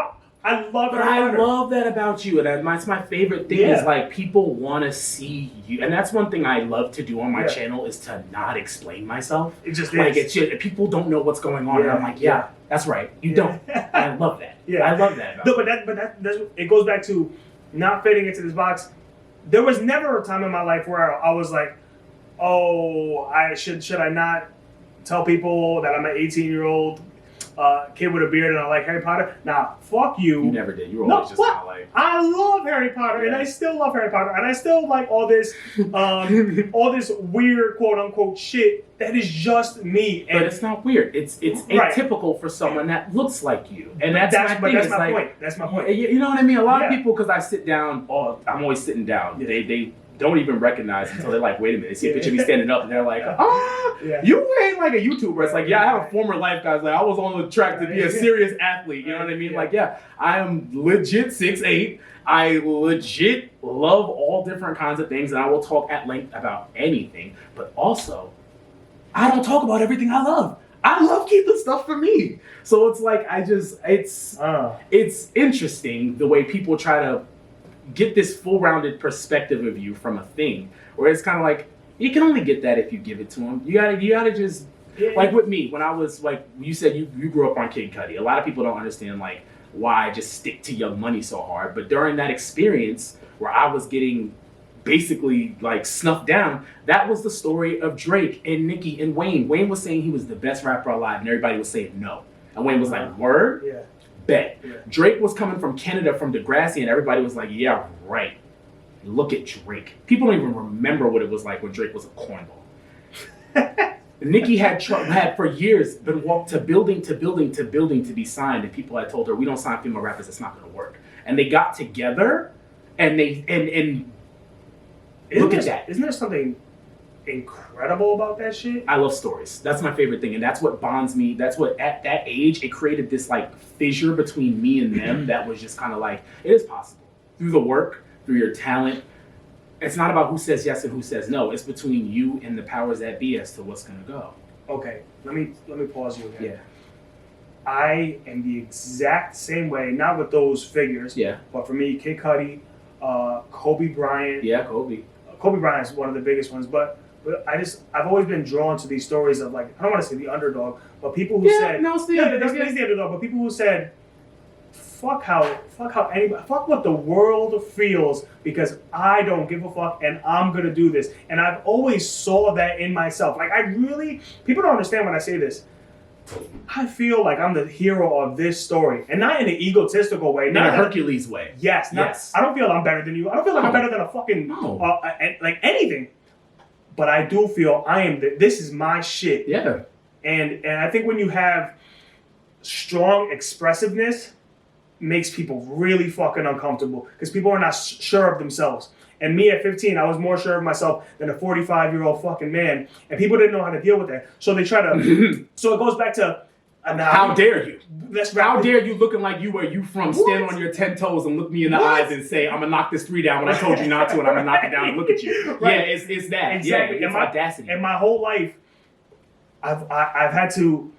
I love But I love that about you, and that's my favorite thing is, like, people want to see you. And that's one thing I love to do on my channel is to not explain myself. It just like, is. It's just, people don't know what's going on. And I'm like, that's right. You don't. I love that. I love that. No, but that's it goes back to not fitting into this box. There was never a time in my life where I was like, oh, should I not tell people that I'm an 18-year-old kid with a beard and I like Harry Potter? Nah, fuck you. You never did. You were always just kind of like... I love Harry Potter, and I still love Harry Potter, and I still like all this weird quote-unquote shit that is just me. And but it's not weird. It's atypical for someone that looks like you. And that's my point. That's my point. You know what I mean? A lot of people, because I sit down, I'm always sitting down. They don't even recognize until they're like, wait a minute. They see a picture of me standing up and they're like, you ain't like a YouTuber. It's like, I have a former life, guys. Like, I was on the track to be a serious athlete. You know what I mean? Like, I am legit 6'8". I legit love all different kinds of things, and I will talk at length about anything. But also, I don't talk about everything I love. I love keeping stuff for me. So it's like, it's interesting the way people try to get this full-rounded perspective of you from a thing, where it's kind of like, you can only get that if you give it to them. You gotta just, like with me, when I was, like, you said you grew up on Kid Cudi. A lot of people don't understand, like, why I just stick to Young Money so hard. But during that experience where I was getting basically, like, snuffed down, that was the story of Drake and Nicki and Wayne. Wayne was saying he was the best rapper alive, and everybody was saying no. And Wayne was like, word? Bet. Drake was coming from Canada, from Degrassi, and everybody was like, yeah, right. Look at Drake. People don't even remember what it was like when Drake was a cornball. Nicki had for years been walked to building to be signed, and people had told her, we don't sign female rappers, it's not going to work. And they got together, and look at that. Isn't there something incredible about that shit? I love stories. That's my favorite thing, and that's what bonds me. That's what, at that age, it created this, like, fissure between me and them that was just kind of like, it is possible. Through the work, through your talent. It's not about who says yes and who says no. It's between you and the powers that be as to what's going to go. Okay, let me pause you again. I am the exact same way, not with those figures, but for me, Kid Cudi, Kobe Bryant. Kobe. Kobe Bryant is one of the biggest ones, but I've always been drawn to these stories of, like, I don't want to say the underdog, but people who said... No, it's the underdog. It's the underdog, but people who said, fuck what the world feels, because I don't give a fuck and I'm gonna do this. And I've always saw that in myself. Like people don't understand when I say this. I feel like I'm the hero of this story, and not in an egotistical way, not in a Hercules way. Yes. I don't feel I'm better than you. I don't feel like I'm better than a fucking like anything. But I do feel this is my shit. Yeah. And I think when you have strong expressiveness, makes people really fucking uncomfortable, because people are not sure of themselves. And me at 15, I was more sure of myself than a 45-year-old fucking man. And people didn't know how to deal with that. So they try to... So it goes back to... how dare you? How dare you looking like you were you from stand on your 10 toes and look me in the eyes and say, I'm going to knock this 3 down when I told you not to, and I'm going to knock it down and look at you. Right. Yeah, it's that. Exactly. Yeah, it's audacity. And my whole life, I've had to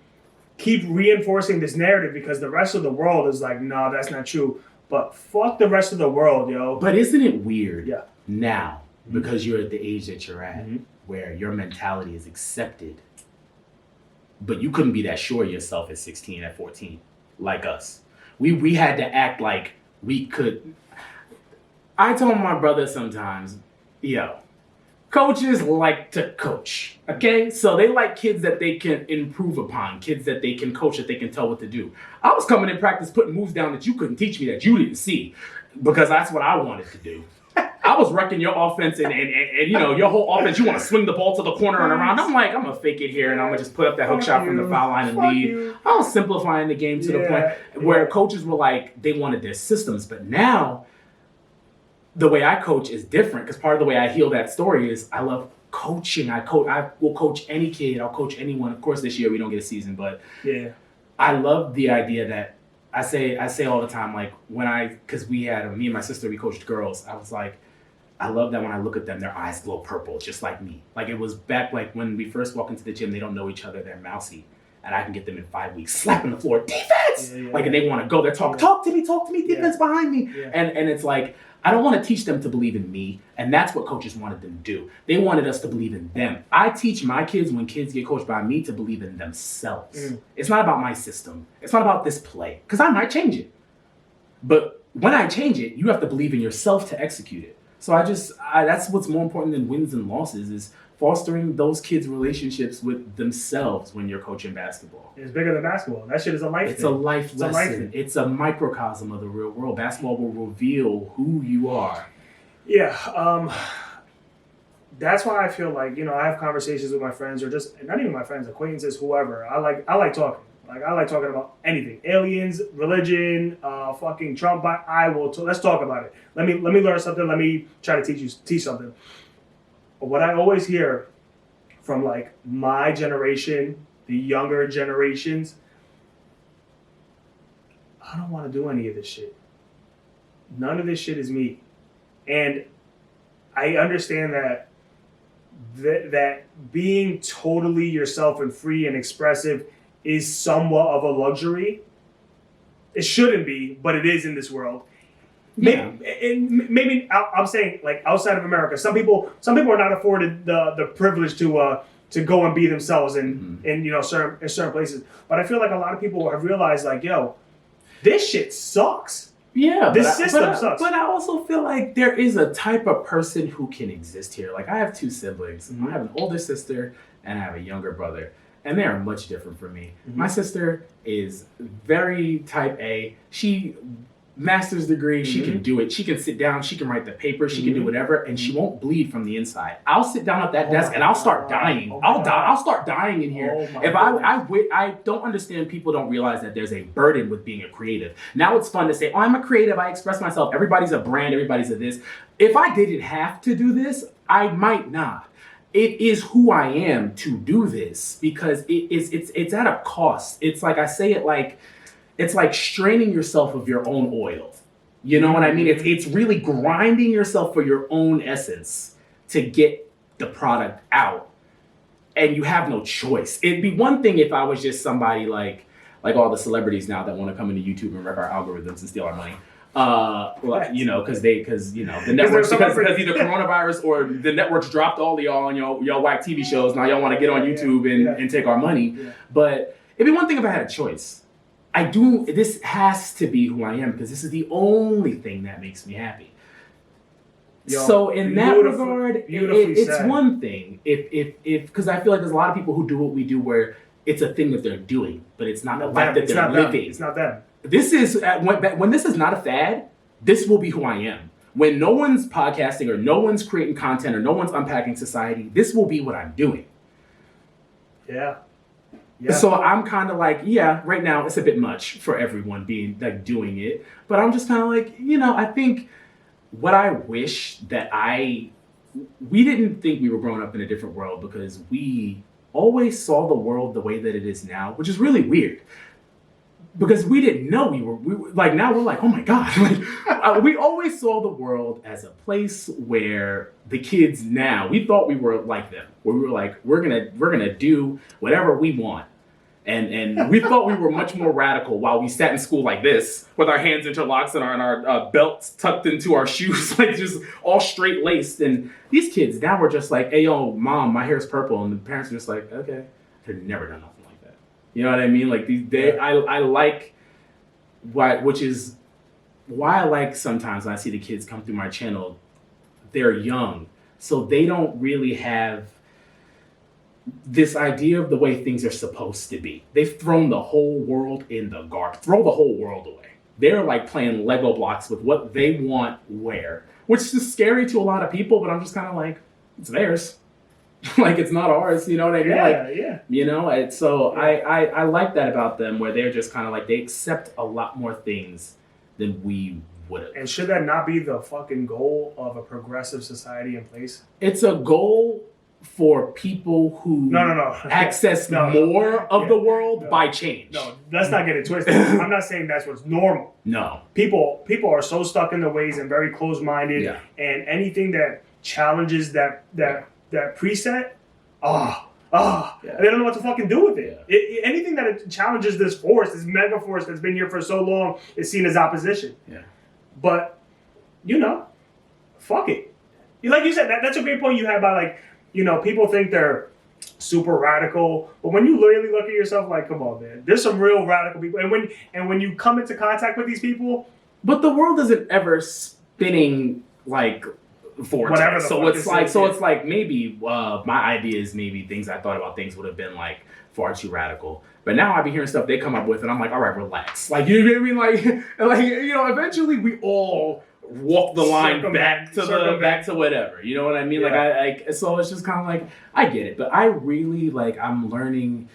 keep reinforcing this narrative, because the rest of the world is like, no, that's not true. But fuck the rest of the world, yo. But isn't it weird? Yeah. Now, because you're at the age that you're at, where your mentality is accepted, but you couldn't be that sure of yourself at 16, at 14, like us. We had to act like we could. I told my brother sometimes, yo, coaches like to coach, okay? So they like kids that they can improve upon, kids that they can coach, that they can tell what to do. I was coming in practice putting moves down that you couldn't teach me, that you didn't see, because that's what I wanted to do. I was wrecking your offense, and you know, your whole offense, you want to swing the ball to the corner and around. I'm like, I'm going to fake it here, and I'm going to just put up that hook shot from the foul line and lead. I was simplifying the game to the point where coaches were like, they wanted their systems. But now, the way I coach is different, because part of the way I heal that story is I love coaching. I will coach any kid. I'll coach anyone. Of course, this year we don't get a season, but I love the idea that I say all the time, like because me and my sister, we coached girls. I was like, I love that when I look at them, their eyes glow purple, just like me. Like it was back like when we first walk into the gym, they don't know each other, they're mousy. And I can get them in 5 weeks, slapping the floor, defense! And they want to go there, talk to me, defense behind me. And it's like, I don't want to teach them to believe in me. And that's what coaches wanted them to do. They wanted us to believe in them. I teach my kids, when kids get coached by me, to believe in themselves. It's not about my system. It's not about this play, because I might change it. But when I change it, you have to believe in yourself to execute it. So that's what's more important than wins and losses, is fostering those kids' relationships with themselves when you're coaching basketball. It's bigger than basketball. That shit is a life thing. It's a life lesson. It's a microcosm of the real world. Basketball will reveal who you are. Yeah. That's why I feel like, I have conversations with my friends, or just not even my friends, acquaintances, whoever. I like talking. Like, I like talking about anything. Aliens, religion, fucking Trump. Let's talk about it. Let me learn something. Let me try to teach something. But what I always hear from like my generation, the younger generations, I don't want to do any of this shit. None of this shit is me. And I understand that being totally yourself and free and expressive is somewhat of a luxury. It shouldn't be, but it is in this world. Maybe I'm saying, like, outside of America, some people are not afforded the privilege to go and be themselves in certain places. But I feel like a lot of people have realized, like, yo, this shit sucks. Yeah, this system sucks. But I also feel like there is a type of person who can exist here. Like, I have 2 siblings. I have an older sister and I have a younger brother. And they are much different from me. My sister is very type A. She master's degree. She can do it. She can sit down. She can write the paper. She can do whatever, and she won't bleed from the inside. I'll sit down at that desk and I'll start dying. I'll start dying in here. I don't understand. People don't realize that there's a burden with being a creative. Now it's fun to say, oh, I'm a creative. I express myself. Everybody's a brand. Everybody's a this. If I didn't have to do this, I might not. It is who I am to do this, because it's at a cost. It's like, I say it like, it's like straining yourself of your own oil. You know what I mean? It's really grinding yourself for your own essence to get the product out. And you have no choice. It'd be one thing if I was just somebody like all the celebrities now that want to come into YouTube and wreck our algorithms and steal our money. Because the networks, because either coronavirus or the networks dropped all of y'all on your whack TV shows. Now y'all want to get on YouTube and take our money. But it'd be one thing if I had a choice. this has to be who I am because this is the only thing that makes me happy. Yo, so in that regard, it's said. one thing if because I feel like there's a lot of people who do what we do where it's a thing that they're doing, but it's not the life that they're living. It's not them. This is when this is not a fad. This will be who I am. When no one's podcasting or no one's creating content or no one's unpacking society, this will be what I'm doing. Yeah. So I'm kind of like, yeah, right now it's a bit much for everyone being like doing it. But I'm just kind of like, I think what I wish that we didn't think we were growing up in a different world because we always saw the world the way that it is now, which is really weird. Because we didn't know we were like, now we're like, oh my God. Like, we always saw the world as a place where the kids now, we thought we were like them, where we were like, we're gonna do whatever we want. And we thought we were much more radical while we sat in school like this, with our hands interlocked and our belts tucked into our shoes, like just all straight laced. And these kids now were just like, hey, yo, mom, my hair's purple. And the parents are just like, okay. They've never done nothing like that. You know what I mean? Like I like which is why I like sometimes when I see the kids come through my channel, they're young. So they don't really have this idea of the way things are supposed to be. They've thrown the whole world in the garbage. Throw the whole world away. They're like playing Lego blocks with what they want where, which is scary to a lot of people, but I'm just kind of like, it's theirs. Like, it's not ours, you know what I mean? I like that about them, where they're just kind of like, they accept a lot more things than we would have. And should that not be the fucking goal of a progressive society in place? It's a goal for people who access more of the world by change. No, let's not get it twisted. I'm not saying that's what's normal. No. People are so stuck in their ways and very closed-minded, and anything that challenges that preset, they don't know what to fucking do with it. Anything that challenges this force, this mega force that's been here for so long, is seen as opposition. Yeah. But, fuck it. Like you said, that's a great point you had about, like, people think they're super radical, but when you really look at yourself, like, come on, man, there's some real radical people. And when you come into contact with these people, but the world isn't ever spinning like vortex. So it's like maybe my ideas, maybe things I thought about things would have been like far too radical. But now I be hearing stuff they come up with, and I'm like, all right, relax. Like, you know what I mean? Like eventually we all walk the line back to whatever. You know what I mean? Yeah. Like so it's just kind of like, I get it, but I really I'm learning.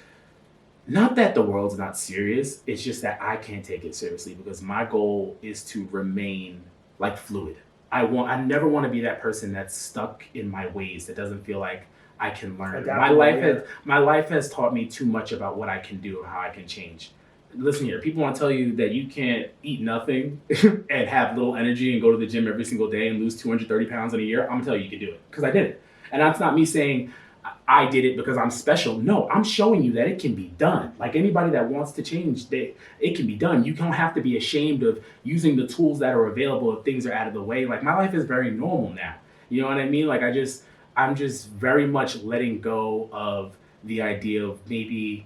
Not that the world's not serious. It's just that I can't take it seriously because my goal is to remain like fluid. I never want to be that person that's stuck in my ways, that doesn't feel like I can learn. My life has taught me too much about what I can do and how I can change. Listen here, people want to tell you that you can't eat nothing and have little energy and go to the gym every single day and lose 230 pounds in a year. I'm going to tell you can do it because I did it. And that's not me saying I did it because I'm special. No, I'm showing you that it can be done. Like anybody that wants to change, it can be done. You don't have to be ashamed of using the tools that are available if things are out of the way. Like my life is very normal now. You know what I mean? Like I'm just very much letting go of the idea of maybe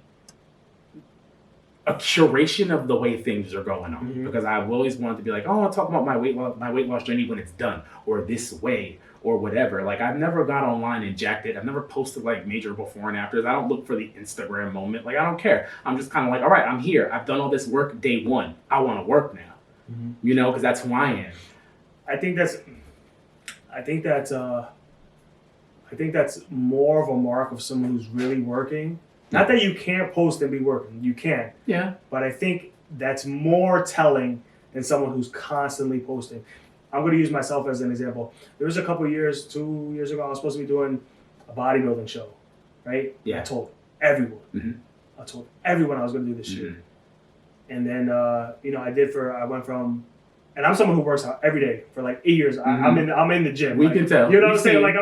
a curation of the way things are going on, because I've always wanted to be like, oh, I'll talk about my weight loss journey when it's done, or this way, or whatever. Like I've never got online and jacked it. I've never posted like major before and afters. I don't look for the Instagram moment. Like I don't care. I'm just kind of like, all right, I'm here. I've done all this work day one. I want to work now, because that's who I am. I think that's more of a mark of someone who's really working. Not that you can't post and be working. You can. Yeah. But I think that's more telling than someone who's constantly posting. I'm going to use myself as an example. There was a couple years, 2 years ago, I was supposed to be doing a bodybuilding show, right? Yeah. I told everyone. Mm-hmm. I told everyone I was going to do this shit. And then, I went from, and I'm someone who works out every day for like 8 years. I'm in the gym. We can tell. You know what I'm saying? Like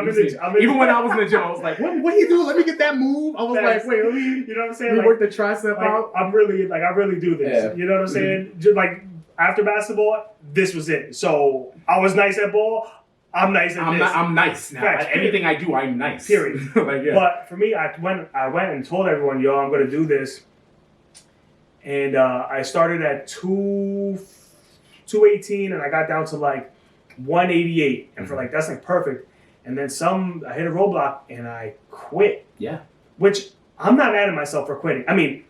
even when I was in the gym, I was like, what do you do? Let me get that move. I was like, wait, let me. You know what I'm saying? Work the tricep out. I really do this. Yeah. You know what I'm saying? Just like after basketball, this was it. So I was nice at ball. I'm nice at this. I'm nice now. Like, anything I do, I'm nice. Period. But for me, I went and told everyone, yo, I'm going to do this. and I started at 218, and I got down to like 188, and for like that's like perfect. And then I hit a roadblock, and I quit. Yeah. Which I'm not mad at myself for quitting. I mean,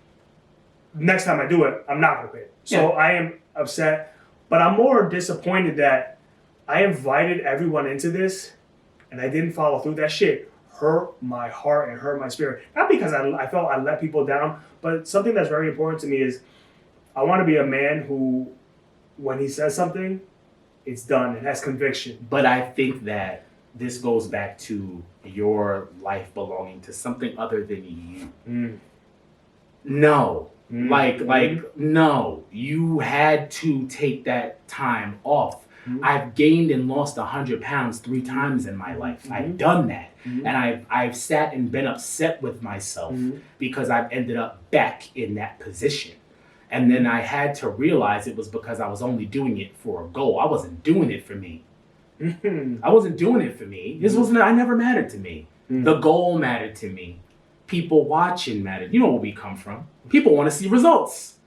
next time I do it, I'm not gonna quit. So I am upset, but I'm more disappointed that I invited everyone into this, and I didn't follow through. That shit hurt my heart and hurt my spirit. Not because I felt I let people down, but something that's very important to me is I want to be a man who, when he says something, it's done. It has conviction. But I think that this goes back to your life belonging to something other than you. No. No. You had to take that time off. I've gained and lost 100 pounds 3 times in my life. I've done that. And I've sat and been upset with myself because I've ended up back in that position. And then I had to realize it was because I was only doing it for a goal. I wasn't doing it for me. I wasn't doing it for me. I never mattered to me. The goal mattered to me. People watching mattered. You know where we come from. People want to see results.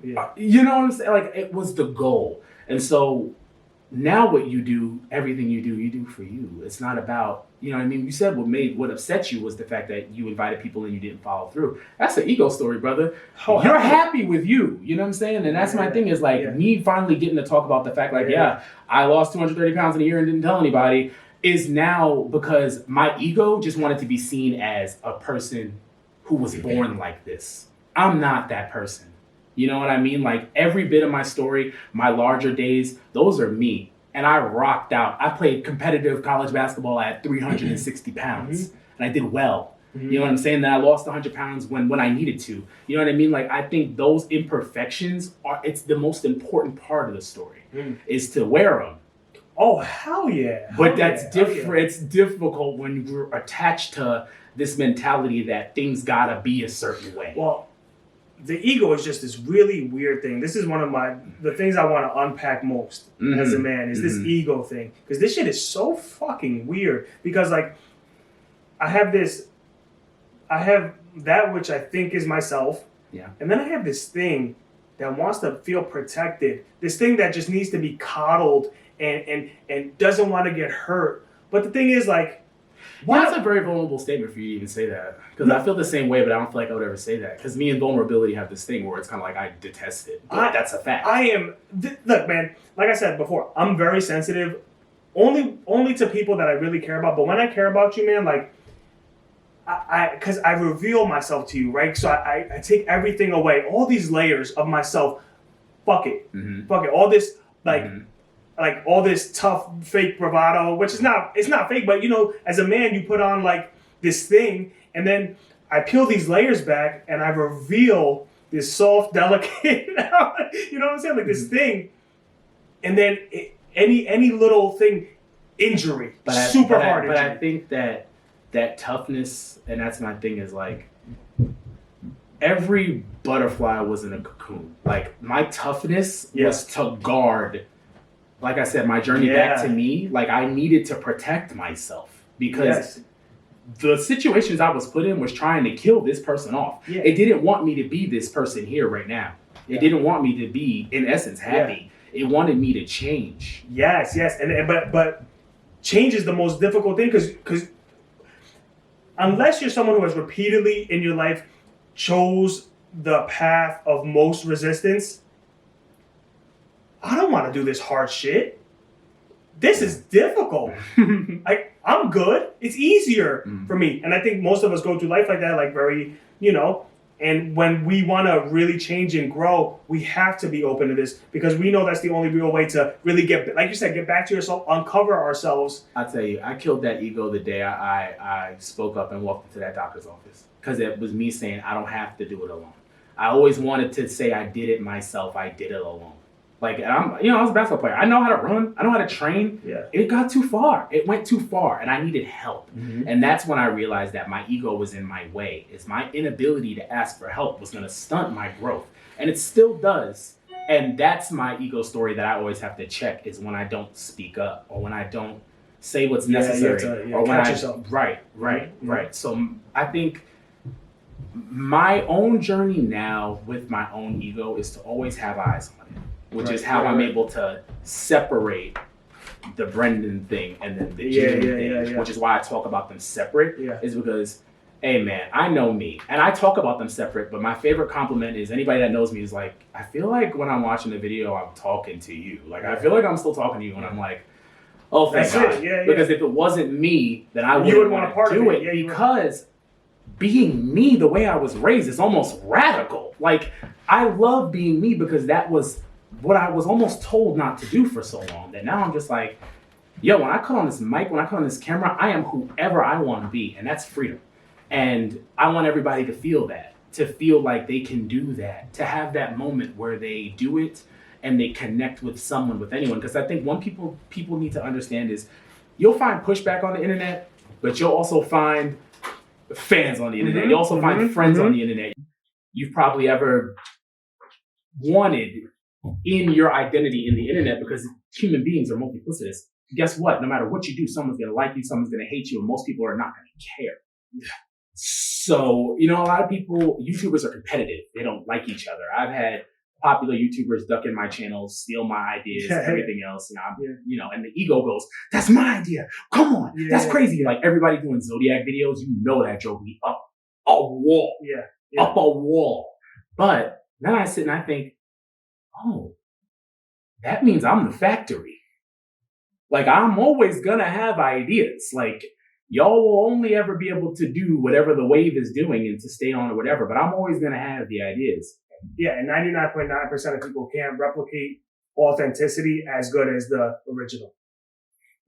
Yeah. You know what I'm saying? Like, it was the goal. And so now what you do, everything you do for you. It's not about, you know what I mean? You said what upset you was the fact that you invited people and you didn't follow through. That's an ego story, brother. Oh, you're happy with you. You know what I'm saying? And that's my thing is like me finally getting to talk about the fact like, I lost 230 pounds in a year and didn't tell anybody is now because my ego just wanted to be seen as a person who was born like this. I'm not that person. You know what I mean? Like every bit of my story, my larger days, those are me. And I rocked out. I played competitive college basketball at 360 pounds. And I did well. You know what I'm saying? That I lost 100 pounds when I needed to. You know what I mean? Like I think those imperfections it's the most important part of the story is to wear them. Oh, hell yeah. But that's different. It's difficult when you're attached to this mentality that things gotta be a certain way. Well, the ego is just this really weird thing. This is one of the things I want to unpack most as a man is this ego thing. Because this shit is so fucking weird. Because like, I have that which I think is myself. Yeah. And then I have this thing that wants to feel protected. This thing that just needs to be coddled and doesn't want to get hurt. But the thing is like, that's a very vulnerable statement for you to even say that. Because I feel the same way, but I don't feel like I would ever say that. Because me and vulnerability have this thing where it's kind of like I detest it. But that's a fact. Look, man, like I said before, I'm very sensitive only to people that I really care about. But when I care about you, man, like, because I reveal myself to you, right? So I take everything away. All these layers of myself, fuck it. Fuck it. All this, like all this tough fake bravado, which is it's not fake, but you know, as a man, you put on like this thing, and then I peel these layers back, and I reveal this soft, delicate, you know what I'm saying, like this thing, and then any little thing, injury, super hard injury. But I think that toughness, and that's my thing, is like every butterfly was in a cocoon. Like my toughness was to guard. Like I said, my journey back to me, like I needed to protect myself because the situations I was put in was trying to kill this person off. Yeah. It didn't want me to be this person here right now. It didn't want me to be, in essence, happy. It wanted me to change. Yes, but change is the most difficult thing because unless you're someone who has repeatedly in your life chose the path of most resistance, I don't want to do this hard shit. This is difficult. I'm good. It's easier for me. And I think most of us go through life like that, like very, you know, and when we want to really change and grow, we have to be open to this because we know that's the only real way to really get, like you said, get back to yourself, uncover ourselves. I'll tell you, I killed that ego the day I spoke up and walked into that doctor's office because it was me saying I don't have to do it alone. I always wanted to say I did it myself. I did it alone. Like, I was a basketball player. I know how to run. I know how to train. Yeah. It got too far. It went too far, and I needed help. And that's when I realized that my ego was in my way. Is my inability to ask for help was going to stunt my growth, and it still does. And that's my ego story that I always have to check is when I don't speak up or when I don't say what's necessary or when catch yourself. Right. So I think My own journey now with my own ego is to always have eyes on it, which is how I'm able to separate the Brendan thing and then the Jimmy thing, which is why I talk about them separate, is because, hey man, I know me and I talk about them separate, but my favorite compliment is anybody that knows me is like, I feel like when I'm watching the video, I'm talking to you. Like, I feel like I'm still talking to you and I'm like, oh, thank God. Because if it wasn't me, then I wouldn't want to do it because being me the way I was raised is almost radical. Like, I love being me because that was what I was almost told not to do for so long, that now I'm just like, yo, when I cut on this mic, when I cut on this camera, I am whoever I want to be, and that's freedom. And I want everybody to feel that, to feel like they can do that, to have that moment where they do it and they connect with someone, with anyone. Because I think one people need to understand is you'll find pushback on the internet, but you'll also find fans on the internet. You'll also find friends on the internet. You've probably ever wanted in your identity in the internet, because human beings are multiplicitous. Guess what? No matter what you do, someone's going to like you, someone's going to hate you, and most people are not going to care. So, you know, a lot of people, YouTubers are competitive. They don't like each other. I've had popular YouTubers duck in my channel, steal my ideas, everything else. You know, and the ego goes, that's my idea. Come on. That's crazy. Like everybody doing Zodiac videos, you know that drove me up a wall. Up a wall. But then I sit and I think, oh, that means I'm the factory. Like, I'm always gonna have ideas. Like, y'all will only ever be able to do whatever the wave is doing and to stay on or whatever, but I'm always gonna have the ideas. Yeah, and 99.9% of people can't replicate authenticity as good as the original.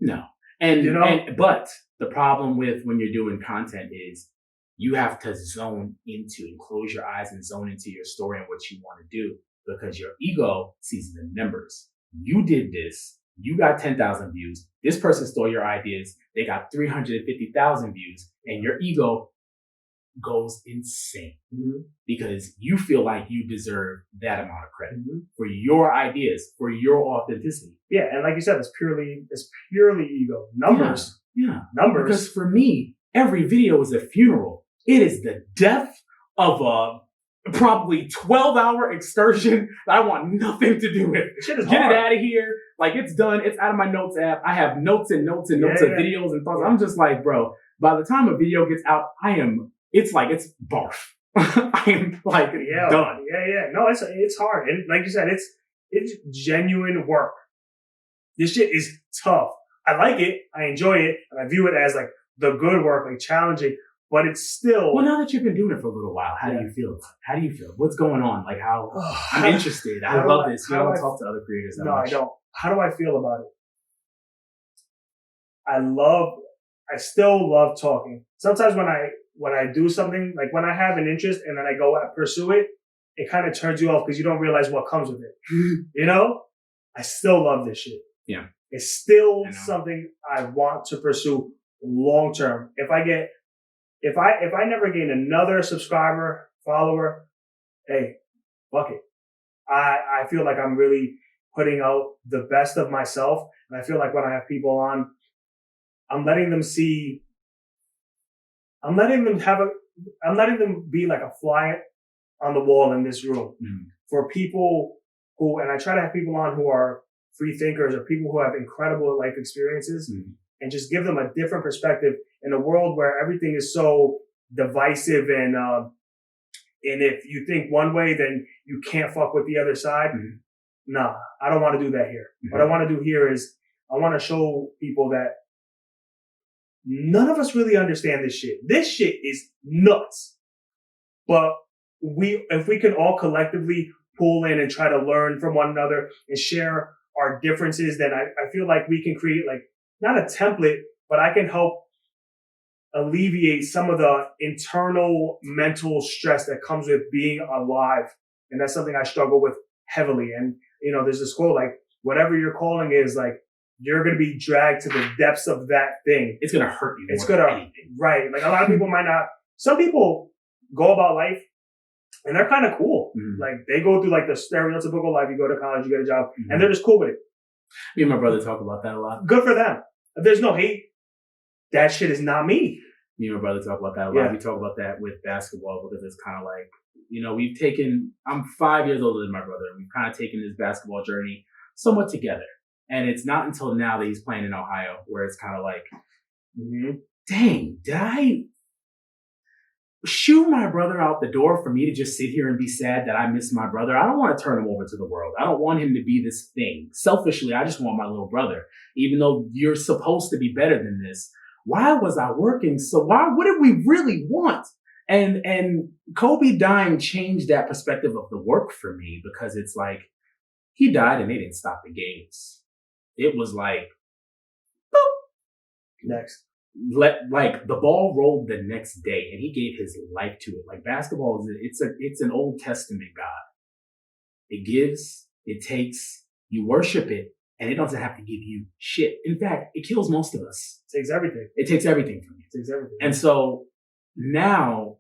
No. And, you know? But the problem with when you're doing content is you have to zone into and close your eyes and zone into your story and what you want to do, because your ego sees the numbers. You did this. You got 10,000 views. This person stole your ideas. They got 350,000 views. And your ego goes insane because you feel like you deserve that amount of credit for your ideas, for your authenticity. Yeah, and like you said, it's purely ego. Numbers. Yeah. Numbers. Because for me, every video is a funeral. It is the death of a probably 12-hour excursion that I want nothing to do with. Shit is Get hard. it out of here. Like, it's done. It's out of my notes app. I have notes and notes and notes of videos and thoughts. I'm just like, bro, by the time a video gets out, it's barf. I am like done. Yeah. No, it's hard. And like you said, it's genuine work. This shit is tough. I like it. I enjoy it. And I view it as like the good work, like challenging. But it's still... Well, now that you've been doing it for a little while, how do you feel? How do you feel? What's going on? Like, I'm interested. I love this. You don't talk to other creators that much. I don't. How do I feel about it? I still love talking. Sometimes when I do something, like when I have an interest and then I go and pursue it, it kind of turns you off because you don't realize what comes with it. You know? I still love this shit. Yeah. It's still something I want to pursue long term. If I never gain another subscriber, follower, hey, fuck it. I feel like I'm really putting out the best of myself. And I feel like when I have people on, I'm letting them be like a fly on the wall in this room. For people who, and I try to have people on who are free thinkers or people who have incredible life experiences, and just give them a different perspective in a world where everything is so divisive and if you think one way, then you can't fuck with the other side. Nah, I don't want to do that here. What I want to do here is I want to show people that none of us really understand this shit. This shit is nuts. But if we can all collectively pull in and try to learn from one another and share our differences, then I feel like we can create like, not a template, but I can help alleviate some of the internal mental stress that comes with being alive. And that's something I struggle with heavily. And, you know, there's this quote, like, whatever your calling is, like, you're going to be dragged to the depths of that thing. It's going to hurt you. It's going to, right. Like, a lot of people might not, some people go about life and they're kind of cool. Like, they go through like the stereotypical life. You go to college, you get a job, and they're just cool with it. Me and my brother talk about that a lot. Good for them. There's no hate. That shit is not me. Me and my brother talk about that a lot. Yeah. We talk about that with basketball because it's kind of like, I'm 5 years older than my brother. And we've kind of taken this basketball journey somewhat together. And it's not until now that he's playing in Ohio where it's kind of like, dang, did I shoo my brother out the door for me to just sit here and be sad that I miss my brother? I don't want to turn him over to the world. I don't want him to be this thing. Selfishly, I just want my little brother. Even though you're supposed to be better than this, why was I working? So what did we really want? And Kobe dying changed that perspective of the work for me, because it's like, he died and they didn't stop the games. It was like, boop, Next. Like the ball rolled the next day and he gave his life to it. Like basketball it's an Old Testament God. It gives, it takes, you worship it, and it doesn't have to give you shit. In fact, it kills most of us. It takes everything. It takes everything from you. It takes everything. And so now,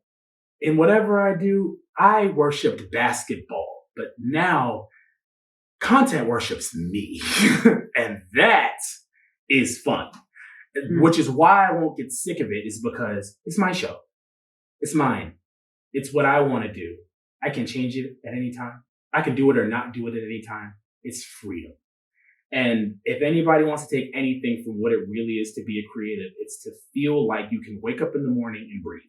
in whatever I do, I worshiped basketball, but now content worships me. And that is fun. Which is why I won't get sick of it, is because it's my show. It's mine. It's what I want to do. I can change it at any time. I can do it or not do it at any time. It's freedom. And if anybody wants to take anything from what it really is to be a creative, it's to feel like you can wake up in the morning and breathe.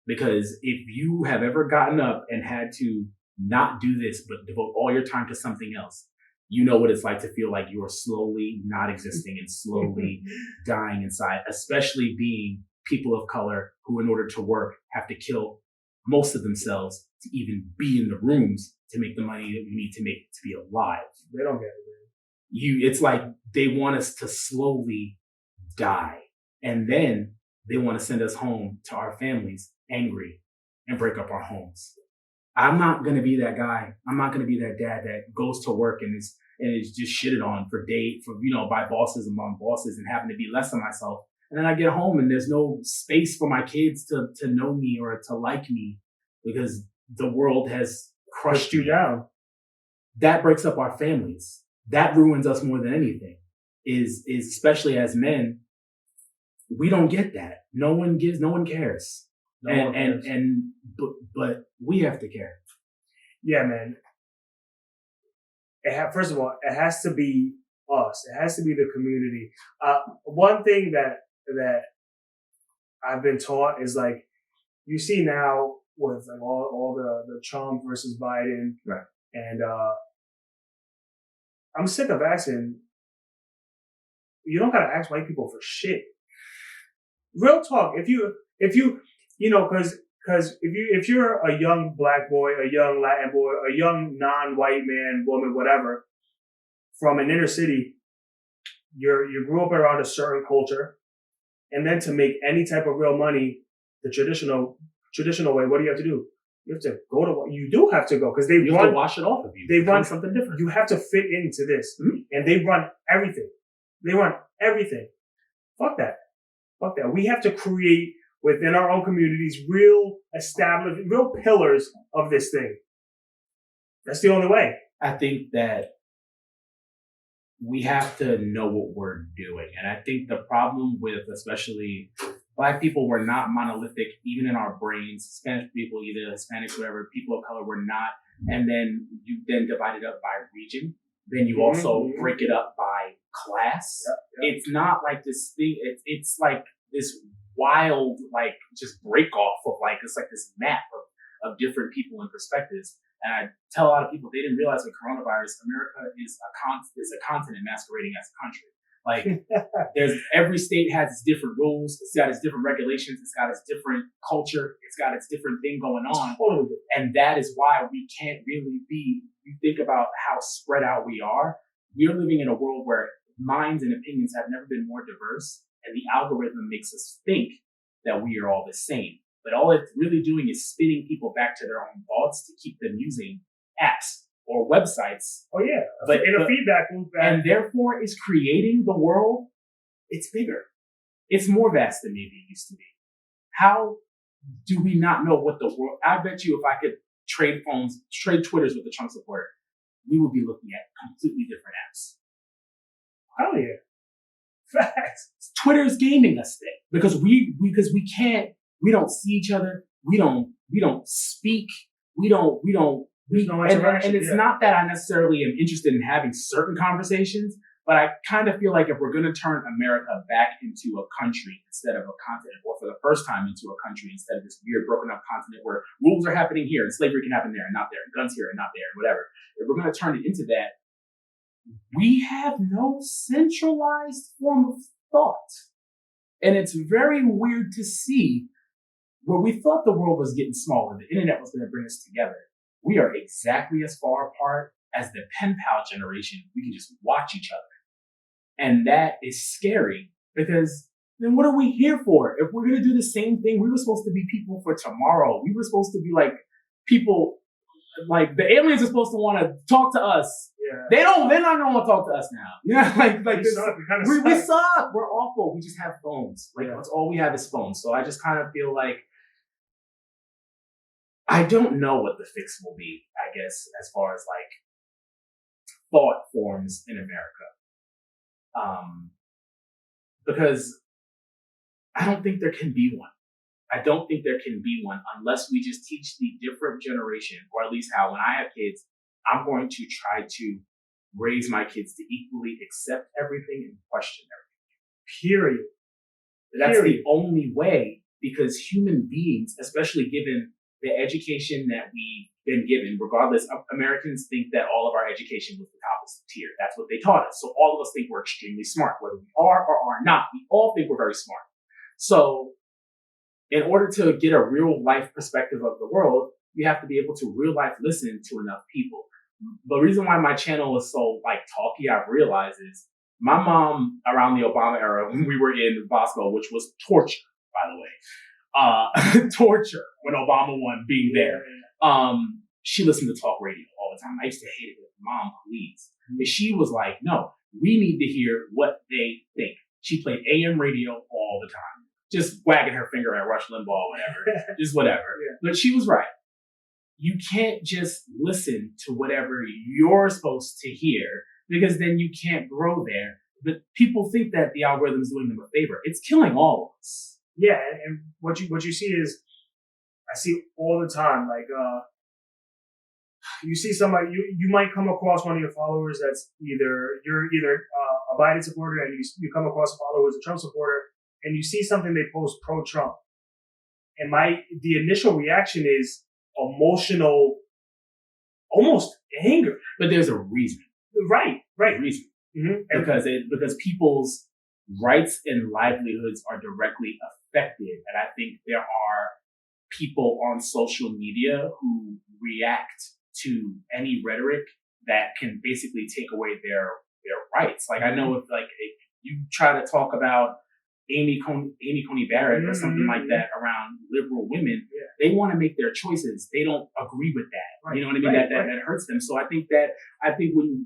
Because if you have ever gotten up and had to not do this, but devote all your time to something else, you know what it's like to feel like you are slowly not existing and slowly dying inside, especially being people of color who, in order to work, have to kill most of themselves to even be in the rooms to make the money that we need to make to be alive. They don't get it, man. It's like they want us to slowly die. And then they want to send us home to our families angry and break up our homes. I'm not going to be that guy. I'm not going to be that dad that goes to work and is just shitted on by bosses and mom bosses and having to be less than myself. And then I get home and there's no space for my kids to know me or to like me because the world has crushed you down. That breaks up our families. That ruins us more than anything. Is especially as men, we don't get that. No one cares. But we have to care. Yeah, man. First of all, it has to be us. It has to be the community. One thing that I've been taught is like, you see now with like all the Trump versus Biden, right? And I'm sick of asking. You don't gotta ask white people for shit. Real talk. If you because if you're a young black boy, a young Latin boy, a young non-white man, woman, whatever, from an inner city, you grew up around a certain culture, and then to make any type of real money, the traditional way, what do you have to do? You have to go to. You do have to go because you have to wash it off of you. They run something different. You have to fit into this, and they run everything. Fuck that. We have to create within our own communities real pillars of this thing. That's the only way. I think that we have to know what we're doing. And I think the problem with especially Black people, we're not monolithic, even in our brains. Spanish people, either Hispanics, whatever, people of color, we're not. And then you divide it up by region. Then you also break it up by class. Yep. It's not like this thing. It's like this wild, like just break off of like, it's like this map of different people and perspectives. And I tell a lot of people, they didn't realize with coronavirus, America is a continent masquerading as a country. Like every state has its different rules. It's got its different regulations. It's got its different culture. It's got its different thing going on. Totally. And that is why we can't really be, you think about how spread out we are. We are living in a world where minds and opinions have never been more diverse. And the algorithm makes us think that we are all the same. But all it's really doing is spinning people back to their own thoughts to keep them using apps or websites. Oh, yeah. But in a feedback loop. And therefore is creating the world. It's bigger. It's more vast than maybe it used to be. How do we not know what the world... I bet you if I could trade Twitters with the Trump supporter, we would be looking at completely different apps. Hell yeah. Facts. Twitter's gaming us thing because we don't see each other. We don't speak. There's no interaction. And it's not that I necessarily am interested in having certain conversations, but I kind of feel like if we're going to turn America back into a country instead of a continent, or for the first time into a country instead of this weird broken up continent where rules are happening here and slavery can happen there and not there, and guns here and not there, and whatever. If we're going to turn it into that, we have no centralized form of thought. And it's very weird to see where we thought the world was getting smaller, the internet was going to bring us together. We are exactly as far apart as the pen pal generation. We can just watch each other. And that is scary because then what are we here for? If we're going to do the same thing, we were supposed to be people for tomorrow. We were supposed to be like people, like the aliens are supposed to want to talk to us. Yeah. They're not going to want to talk to us now. Yeah, we suck. We're awful. We just have phones. Like that's all we have is phones. So I just kind of feel like I don't know what the fix will be, I guess, as far as like thought forms in America. Because I don't think there can be one. I don't think there can be one unless we just teach the different generation, or at least how when I have kids, I'm going to try to raise my kids to equally accept everything and question everything. Period. That's the only way, because human beings, especially given the education that we've been given, regardless of Americans think that all of our education was the top of the tier. That's what they taught us. So all of us think we're extremely smart, whether we are or are not. We all think we're very smart. So in order to get a real life perspective of the world, you have to be able to real life listen to enough people. The reason why my channel is so like talky, I've realized, is my mom around the Obama era, when we were in Bosco, which was torture, by the way. Torture when Obama won being there. She listened to talk radio all the time. I used to hate it. Mom, please. But she was like, no, we need to hear what they think. She played AM radio all the time, just wagging her finger at Rush Limbaugh, whatever, just whatever. Yeah. But she was right. You can't just listen to whatever you're supposed to hear, because then you can't grow there. But people think that the algorithm is doing them a favor. It's killing all of us. Yeah, and what you see is, I see all the time, like, you see somebody, you might come across one of your followers that's you're either a Biden supporter, and you come across a follower who's a Trump supporter, and you see something they post pro-Trump. And the initial reaction is emotional, almost anger. But there's a reason. Right. A reason. Mm-hmm. Because people's rights and livelihoods are directly affected. And I think there are people on social media who react to any rhetoric that can basically take away their rights. Like, I know if you try to talk about Amy Coney Barrett or something like that around liberal women, they want to make their choices. They don't agree with that. Right. You know what I mean? Right. That hurts them. So I think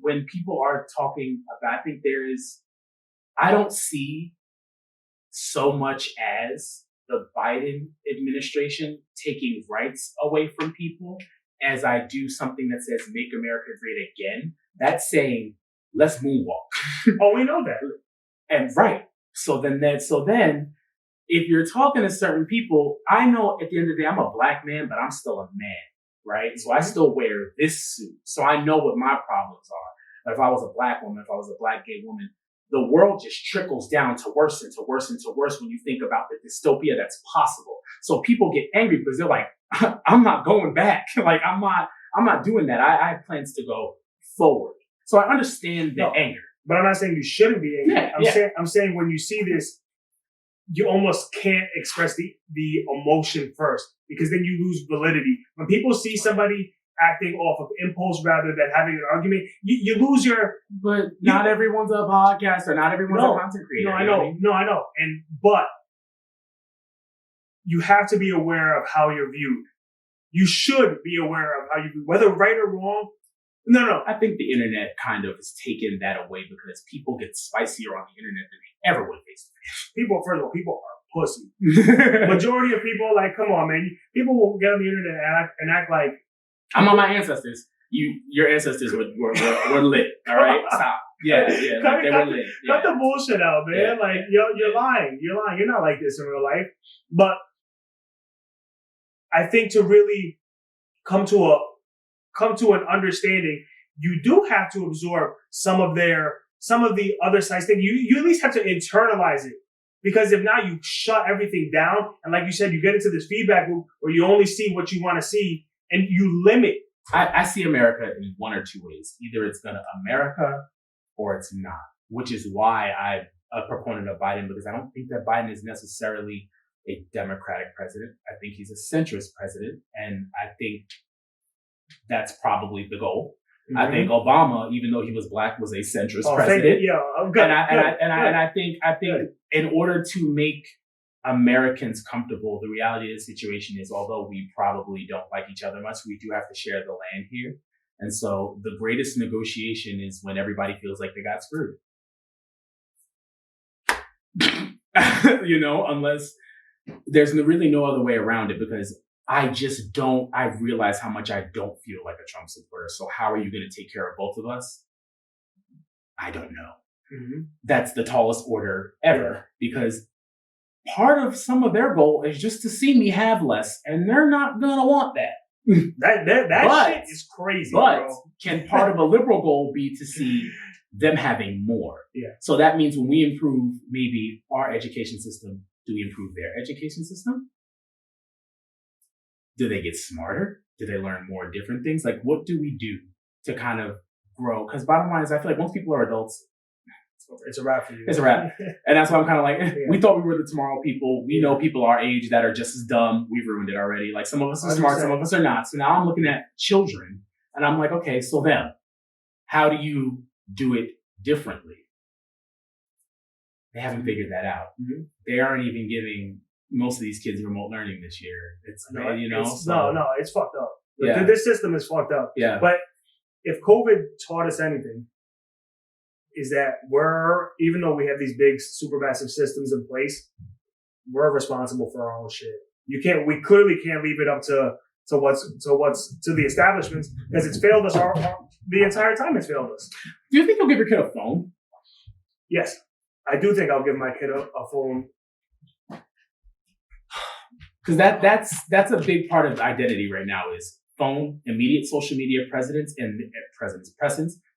when people are talking about, I don't see so much as the Biden administration taking rights away from people as I do something that says "Make America Great Again." That's saying let's moonwalk. Oh, we know that. And right. So then, if you're talking to certain people, I know at the end of the day, I'm a black man, but I'm still a man, right? So I still wear this suit. So I know what my problems are. If I was a black woman, if I was a black gay woman, the world just trickles down to worse and to worse and to worse when you think about the dystopia that's possible. So people get angry because they're like, I'm not going back. Like, I'm not doing that. I have plans to go forward. So I understand the anger. But I'm not saying you shouldn't be angry. I'm saying when you see this, you almost can't express the emotion first, because then you lose validity. When people see somebody acting off of impulse rather than having an argument, you lose your... But not everyone's a podcaster. Not everyone's a content creator. No, I know. No, I know. But you have to be aware of how you're viewed. You should be aware of how you're viewed, whether right or wrong. No. I think the internet kind of has taken that away because people get spicier on the internet than they ever would face to face. People are pussy. Majority of people, like, come on, man. People will get on the internet and act like... I'm on my ancestors. Your ancestors were lit. All right? Stop. Yeah, like they were cut, lit. cut the bullshit out, man. Yeah, Like you're lying. You're not like this in real life. But I think to really come to an understanding, you do have to absorb some of the other side's thing. You at least have to internalize it. Because if not, you shut everything down. And like you said, you get into this feedback loop where you only see what you want to see and you limit. I see America in one or two ways. Either it's going to America or it's not, which is why I'm a proponent of Biden, because I don't think that Biden is necessarily a Democratic president. I think he's a centrist president. And I think that's probably the goal. Mm-hmm. I think Obama, even though he was black, was a centrist president. I'm good. And I think in order to make Americans comfortable, the reality of the situation is, although we probably don't like each other much, we do have to share the land here. And so the greatest negotiation is when everybody feels like they got screwed. Unless there's really no other way around it, because I realize how much I don't feel like a Trump supporter. So how are you going to take care of both of us? I don't know. Mm-hmm. That's the tallest order ever, because part of some of their goal is just to see me have less, and they're not going to want that. That shit is crazy, but bro. Can part of a liberal goal be to see them having more? Yeah. So that means when we improve maybe our education system, do we improve their education system? Do they get smarter? Do they learn more different things? Like, what do we do to kind of grow? Because bottom line is, I feel like once people are adults, it's a wrap for you. It's a wrap. And that's why I'm kind of like, we thought we were the tomorrow people. We know people our age that are just as dumb. We've ruined it already. Like, some of us are smart, some of us are not. So now I'm looking at children and I'm like, okay, so them, how do you do it differently? They haven't figured that out. Mm-hmm. They aren't even giving most of these kids remote learning this year. It's fucked up. Yeah. This system is fucked up. Yeah. But if COVID taught us anything, is that even though we have these big supermassive systems in place, we're responsible for our own shit. We clearly can't leave it up to the establishments, because it's failed us the entire time. It's failed us. Do you think you'll give your kid a phone? Yes. I do think I'll give my kid a phone. Because that's a big part of identity right now is phone, immediate social media presence,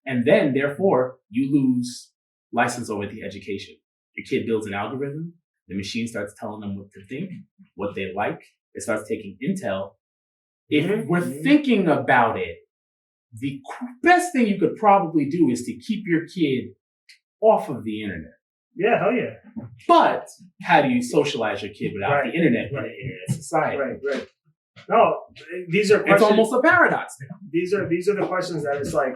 and then therefore you lose license over the education. Your kid builds an algorithm, the machine starts telling them what to think, what they like. It starts taking intel. If we're thinking about it, the best thing you could probably do is to keep your kid off of the internet. Yeah, hell yeah. But how do you socialize your kid without the internet in an internet society? Right. No, these are questions. It's almost a paradox now. These are the questions that it's like,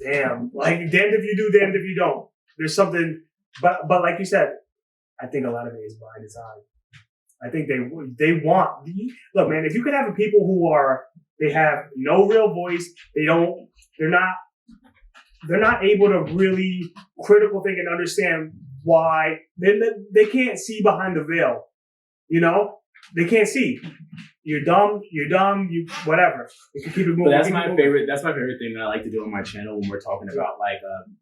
damn, like damned if you do, damned if you don't. There's something, but like you said, I think a lot of it is by design. I think they want. Look, man, if you could have people who they have no real voice, they're not able to really critical think and understand why. They can't see behind the veil. They can't see. You're dumb, you whatever. You can keep it moving. But that's my favorite thing that I like to do on my channel when we're talking about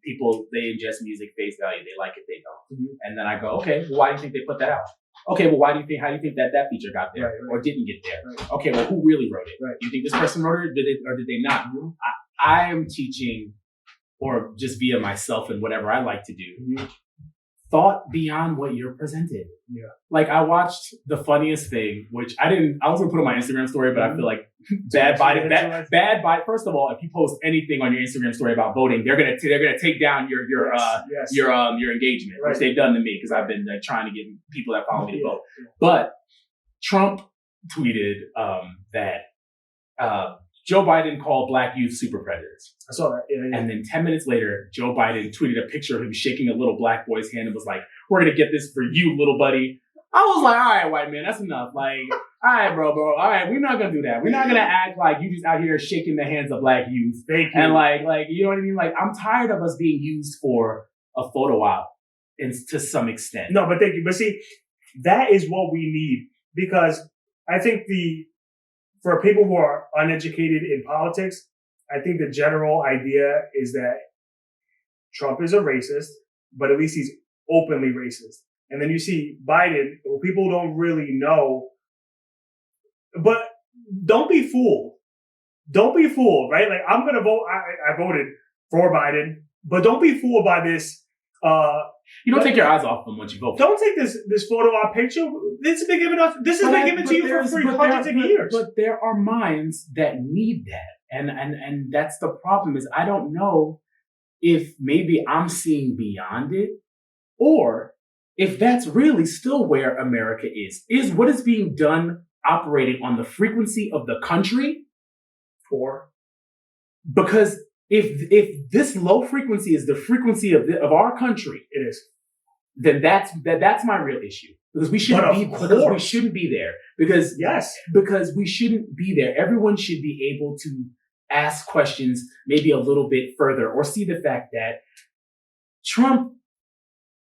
people, they ingest music face value, they like it, they don't. Mm-hmm. And then I go, okay, well, why do you think they put that out? Okay, well, how do you think that feature got there or didn't get there? Right. Okay, well, who really wrote it? Right. Do you think this person wrote it or did they not? Mm-hmm. I am teaching, or just via myself and whatever I like to do, thought beyond what you're presented. Yeah. Like, I watched the funniest thing, which I was gonna put on my Instagram story, but I feel like bad Biden. First of all, if you post anything on your Instagram story about voting, they're gonna take down your engagement, which they've done to me because I've been trying to get people that follow me to vote. Yeah. But Trump tweeted that Joe Biden called black youth super predators. I saw that. Yeah. And then 10 minutes later, Joe Biden tweeted a picture of him shaking a little black boy's hand and was like, "We're going to get this for you, little buddy." I was like, all right, white man, that's enough. Like, all right, bro. All right, we're not going to do that. We're not going to act like you just out here shaking the hands of black youth. Thank you. And like, you know what I mean? Like, I'm tired of us being used for a photo op to some extent. No, but thank you. But see, that is what we need, because I think for people who are uneducated in politics, I think the general idea is that Trump is a racist, but at least he's openly racist. And then you see Biden, who people don't really know, but don't be fooled. Don't be fooled, right? Like, I'm going to vote. I voted for Biden, but don't be fooled by this. You don't take your eyes off them once you vote. Don't take this photo op picture. This has been given to you for free hundreds of years. But there are minds that need that. And that's the problem is I don't know if maybe I'm seeing beyond it or if that's really still where America is what is being done operating on the frequency of the country for, because if this low frequency is the frequency of our country, it is, then that's my real issue because we shouldn't be there because we shouldn't be there. Everyone should be able to ask questions maybe a little bit further or see the fact that Trump,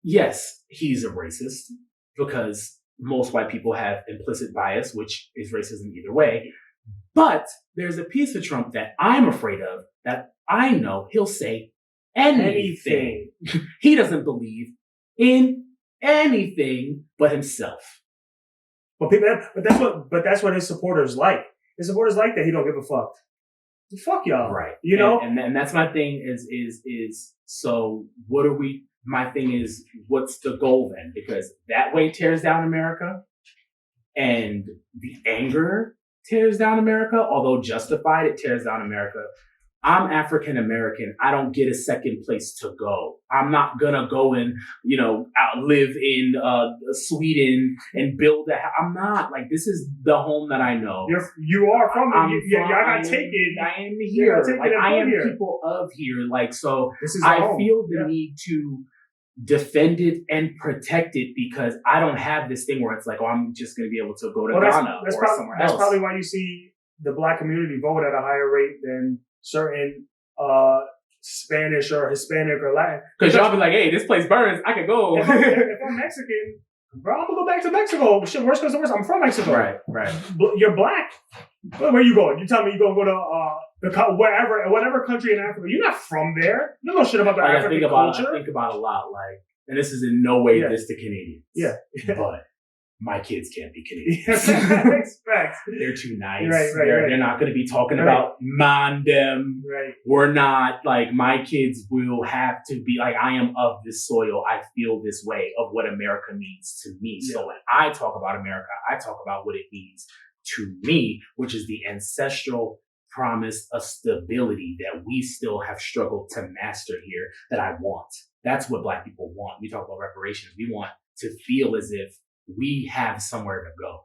yes, he's a racist because most white people have implicit bias, which is racism either way. But there's a piece of Trump that I'm afraid of that I know he'll say anything. He doesn't believe in anything but himself. But that's what his supporters like. His supporters like that he don't give a fuck. Fuck y'all, right? You know, and that's my thing. Is so. What are we? My thing is, what's the goal then? Because that way tears down America, and the anger tears down America. Although justified, it tears down America. I'm African American. I don't get a second place to go. I'm not gonna go and live in Sweden and build a. I'm not like this is the home that I know. You are from. I got taken. I am here. Like I am here. People of here. Like so. I feel the need to defend it and protect it because I don't have this thing where it's like, oh, I'm just gonna be able to go to Ghana or somewhere else. That's probably why you see the Black community vote at a higher rate than certain Spanish or Hispanic or Latin. Because y'all be like, hey, this place burns. I could go. If I'm Mexican, bro, I'm gonna go back to Mexico. Shit, worst comes to worst, I'm from Mexico. Right. You're Black. Where are you going? You tell me you're gonna go to whatever country in Africa. You're not from there. You don't know shit about the African culture. I think about a lot, like, and this is in no way this to Canadians. Yeah. But my kids can't be Canadian. Facts. They're too nice. Right. They're not going to be talking about man them. Right. We're not like my kids will have to be like I am of this soil. I feel this way of what America means to me. Yeah. So when I talk about America, I talk about what it means to me, which is the ancestral promise of stability that we still have struggled to master here. That I want. That's what Black people want. We talk about reparations. We want to feel as if we have somewhere to go.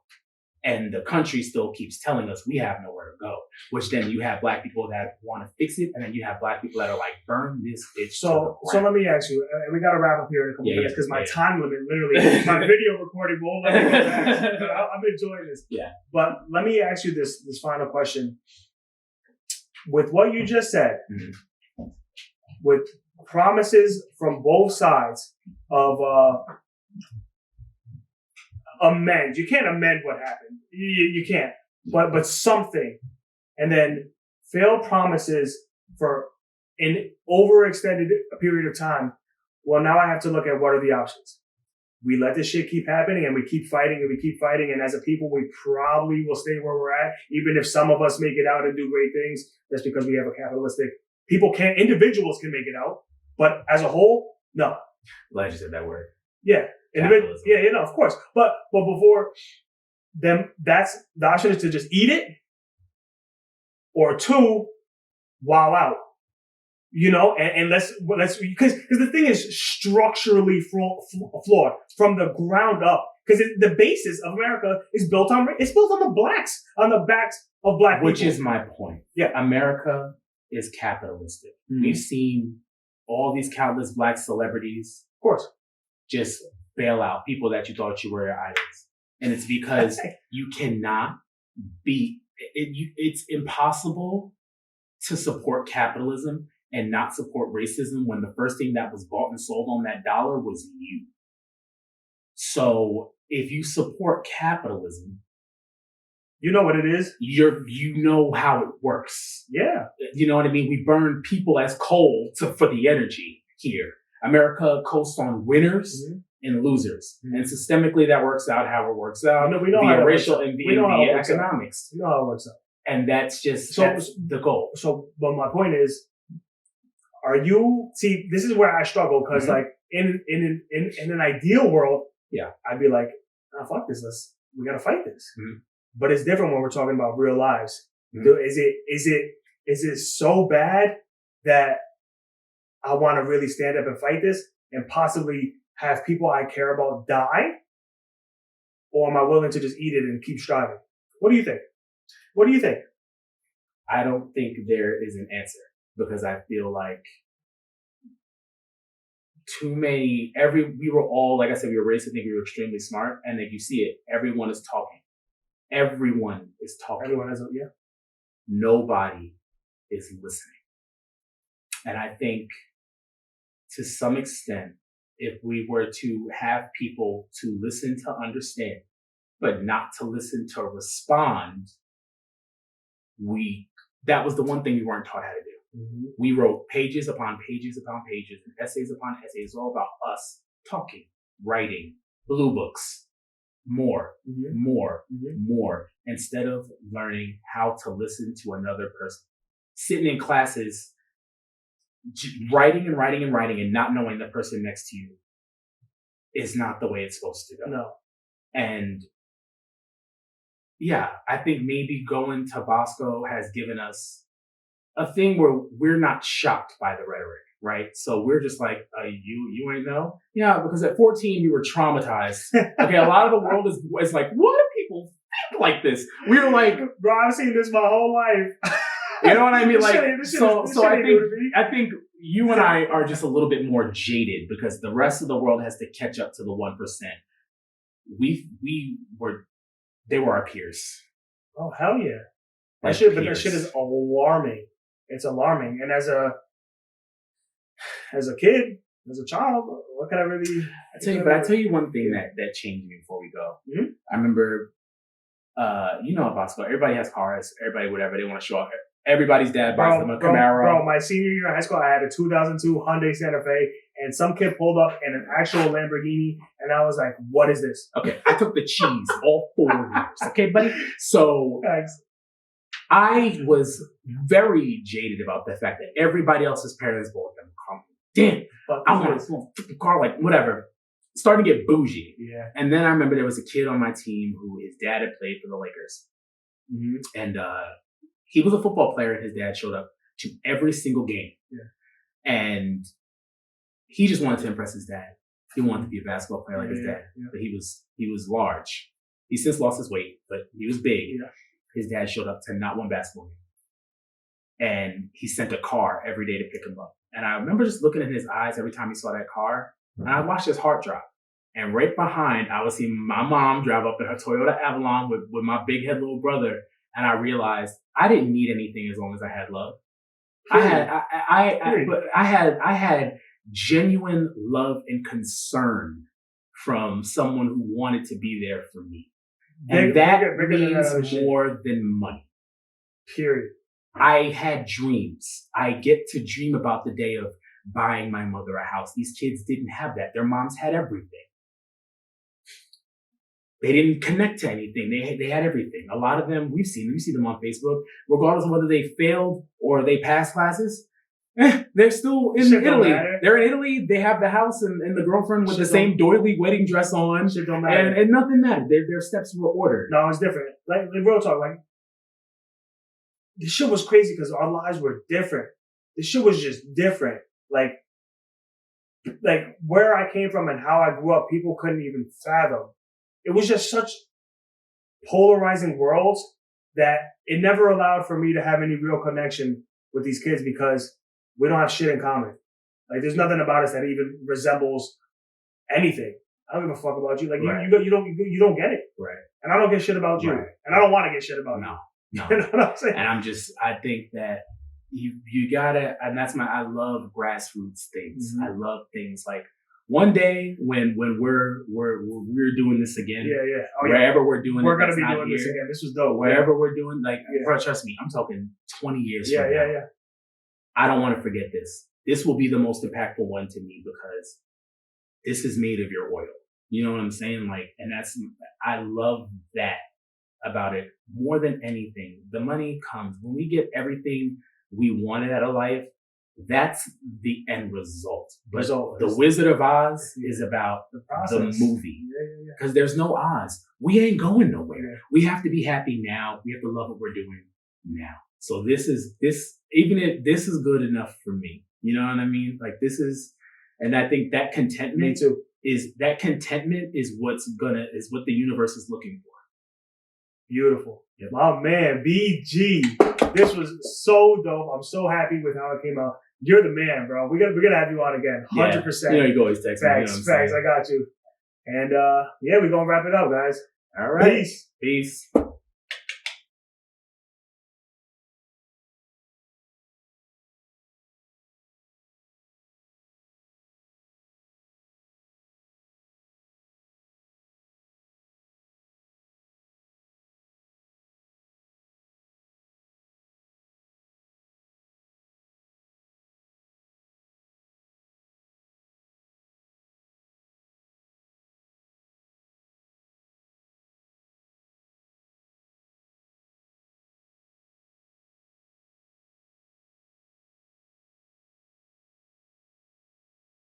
And the country still keeps telling us we have nowhere to go, which then you have Black people that want to fix it. And then you have Black people that are like, burn this bitch. So let me ask you, we got to wrap up here in a couple minutes because my time limit literally, my video recording won't let me go back. I'm enjoying this. Yeah. But let me ask you this final question. With what you just said, with promises from both sides of, amend. You can't amend what happened. You can't. But something. And then failed promises for an overextended period of time. Well, now I have to look at what are the options. We let this shit keep happening and we keep fighting and we keep fighting. And as a people, we probably will stay where we're at. Even if some of us make it out and do great things, that's because we have a capitalistic individuals can make it out. But as a whole, no. Glad you said that word. Yeah. Of course. But before them, that's the option is to just eat it, or two, wow out. And let's because the thing is structurally flawed from the ground up. Because the basis of America is built on the backs of Black people. Which is my point. Yeah, America is capitalistic. Mm-hmm. We've seen all these countless Black celebrities, of course, just bail out people that you thought you were your idols. And it's because you cannot it's impossible to support capitalism and not support racism when the first thing that was bought and sold on that dollar was you. So if you support capitalism, you know what it is? You know how it works. Yeah. You know what I mean? We burn people as coal for the energy. here. America coasts on winners and losers. And systemically that works out how it works out. We know via how racial and via economics. We know how it works out. And that's the goal. So, but my point is, this is where I struggle, because like in an ideal world, I'd be like, oh, fuck this, we gotta fight this. But it's different when we're talking about real lives. Is it so bad that I want to really stand up and fight this and possibly have people I care about die? Or am I willing to just eat it and keep striving? What do you think? I don't think there is an answer, because I feel like we were all, like I said, we were raised to think we were extremely smart, and like you see it, everyone is talking. Everyone is talking. Everyone has Nobody is listening. And I think to some extent, if we were to have people to listen to understand, but not to listen to respond, that was the one thing we weren't taught how to do. We wrote pages upon pages upon pages and essays upon essays, all about us talking, writing, blue books, more, instead of learning how to listen to another person. Sitting in classes, writing and not knowing the person next to you is not the way it's supposed to go. No. And yeah, I think maybe going to Bosco has given us a thing where we're not shocked by the rhetoric, right? So we're just like, you ain't know? Yeah, because at 14, we were traumatized. Okay, a lot of the world is like, what do people think like this? We were like, bro, I've seen this my whole life. You know what I mean? Like, I think you and I are just a little bit more jaded, because the rest of the world has to catch up to the 1%. They were our peers. Oh, hell yeah. That shit is alarming. It's alarming. And as a kid, as a child, what can I really... I tell you one thing that changed me before we go. I remember, at Bosco, everybody has cars, everybody whatever, they want to show off. Everybody's dad buys them a Camaro. Bro, my senior year in high school, I had a 2002 Hyundai Santa Fe, and some kid pulled up in an actual Lamborghini, and I was like, what is this? Okay, I took the cheese all 4 years. Okay, buddy? So... Thanks. I was very jaded about the fact that everybody else's parents bought them a car. Damn, I want a car, like whatever. Starting to get bougie. Yeah. And then I remember there was a kid on my team who his dad had played for the Lakers. And he was a football player, and his dad showed up to every single game. Yeah. And he just wanted to impress his dad. He wanted to be a basketball player like his dad. Yeah. But he was large. He since lost his weight, but he was big. Yeah. His dad showed up to not one basketball game. And he sent a car every day to pick him up. And I remember just looking in his eyes every time he saw that car. And I watched his heart drop. And right behind, I was seeing my mom drive up in her Toyota Avalon with my big head little brother. And I realized I didn't need anything as long as I had love. I had genuine love and concern from someone who wanted to be there for me. And that means more than money. Period. I had dreams. I get to dream about the day of buying my mother a house. These kids didn't have that. Their moms had everything. They didn't connect to anything. They had everything. A lot of them, we see them on Facebook, regardless of whether they failed or they passed classes. They're still in Italy. They're in Italy. They have the house and the girlfriend with the same doily wedding dress on. Shit don't matter. And nothing mattered. Their steps were ordered. No, it's different. Like real talk, like this shit was crazy because our lives were different. This shit was just different. Like where I came from and how I grew up, people couldn't even fathom. It was just such polarizing worlds that it never allowed for me to have any real connection with these kids because we don't have shit in common. Like, there's nothing about us that even resembles anything. I don't give a fuck about you. Like, right. you don't get it. Right. And I don't get shit about you. Right. And I don't want to get shit about you. No. You know what I'm saying? And I think that you gotta, and that's I love grassroots things. Mm-hmm. I love things like one day when we're doing this again. Yeah. Wherever we're doing we're gonna be doing this again. This was dope. Wherever we're doing, bro, trust me, I'm talking 20 years from now. Yeah. I don't want to forget this. this will be the most impactful one to me because this is made of your oil. You know what I'm saying? Like, and I love that about it more than anything. The money comes when we get everything we wanted out of life. That's the end result. But the Wizard of Oz is about the movie. Because there's no Oz. We ain't going nowhere. Yeah. We have to be happy now. We have to love what we're doing now. So even if this is good enough for me, you know what I mean? Like and I think that contentment is what the universe is looking for. Beautiful. Yep. My man, BG. This was so dope. I'm so happy with how it came out. You're the man, bro. We're gonna have you on again. 100%. You know, you can always text me. Facts. I got you. And we're gonna wrap it up, guys. All right. Peace.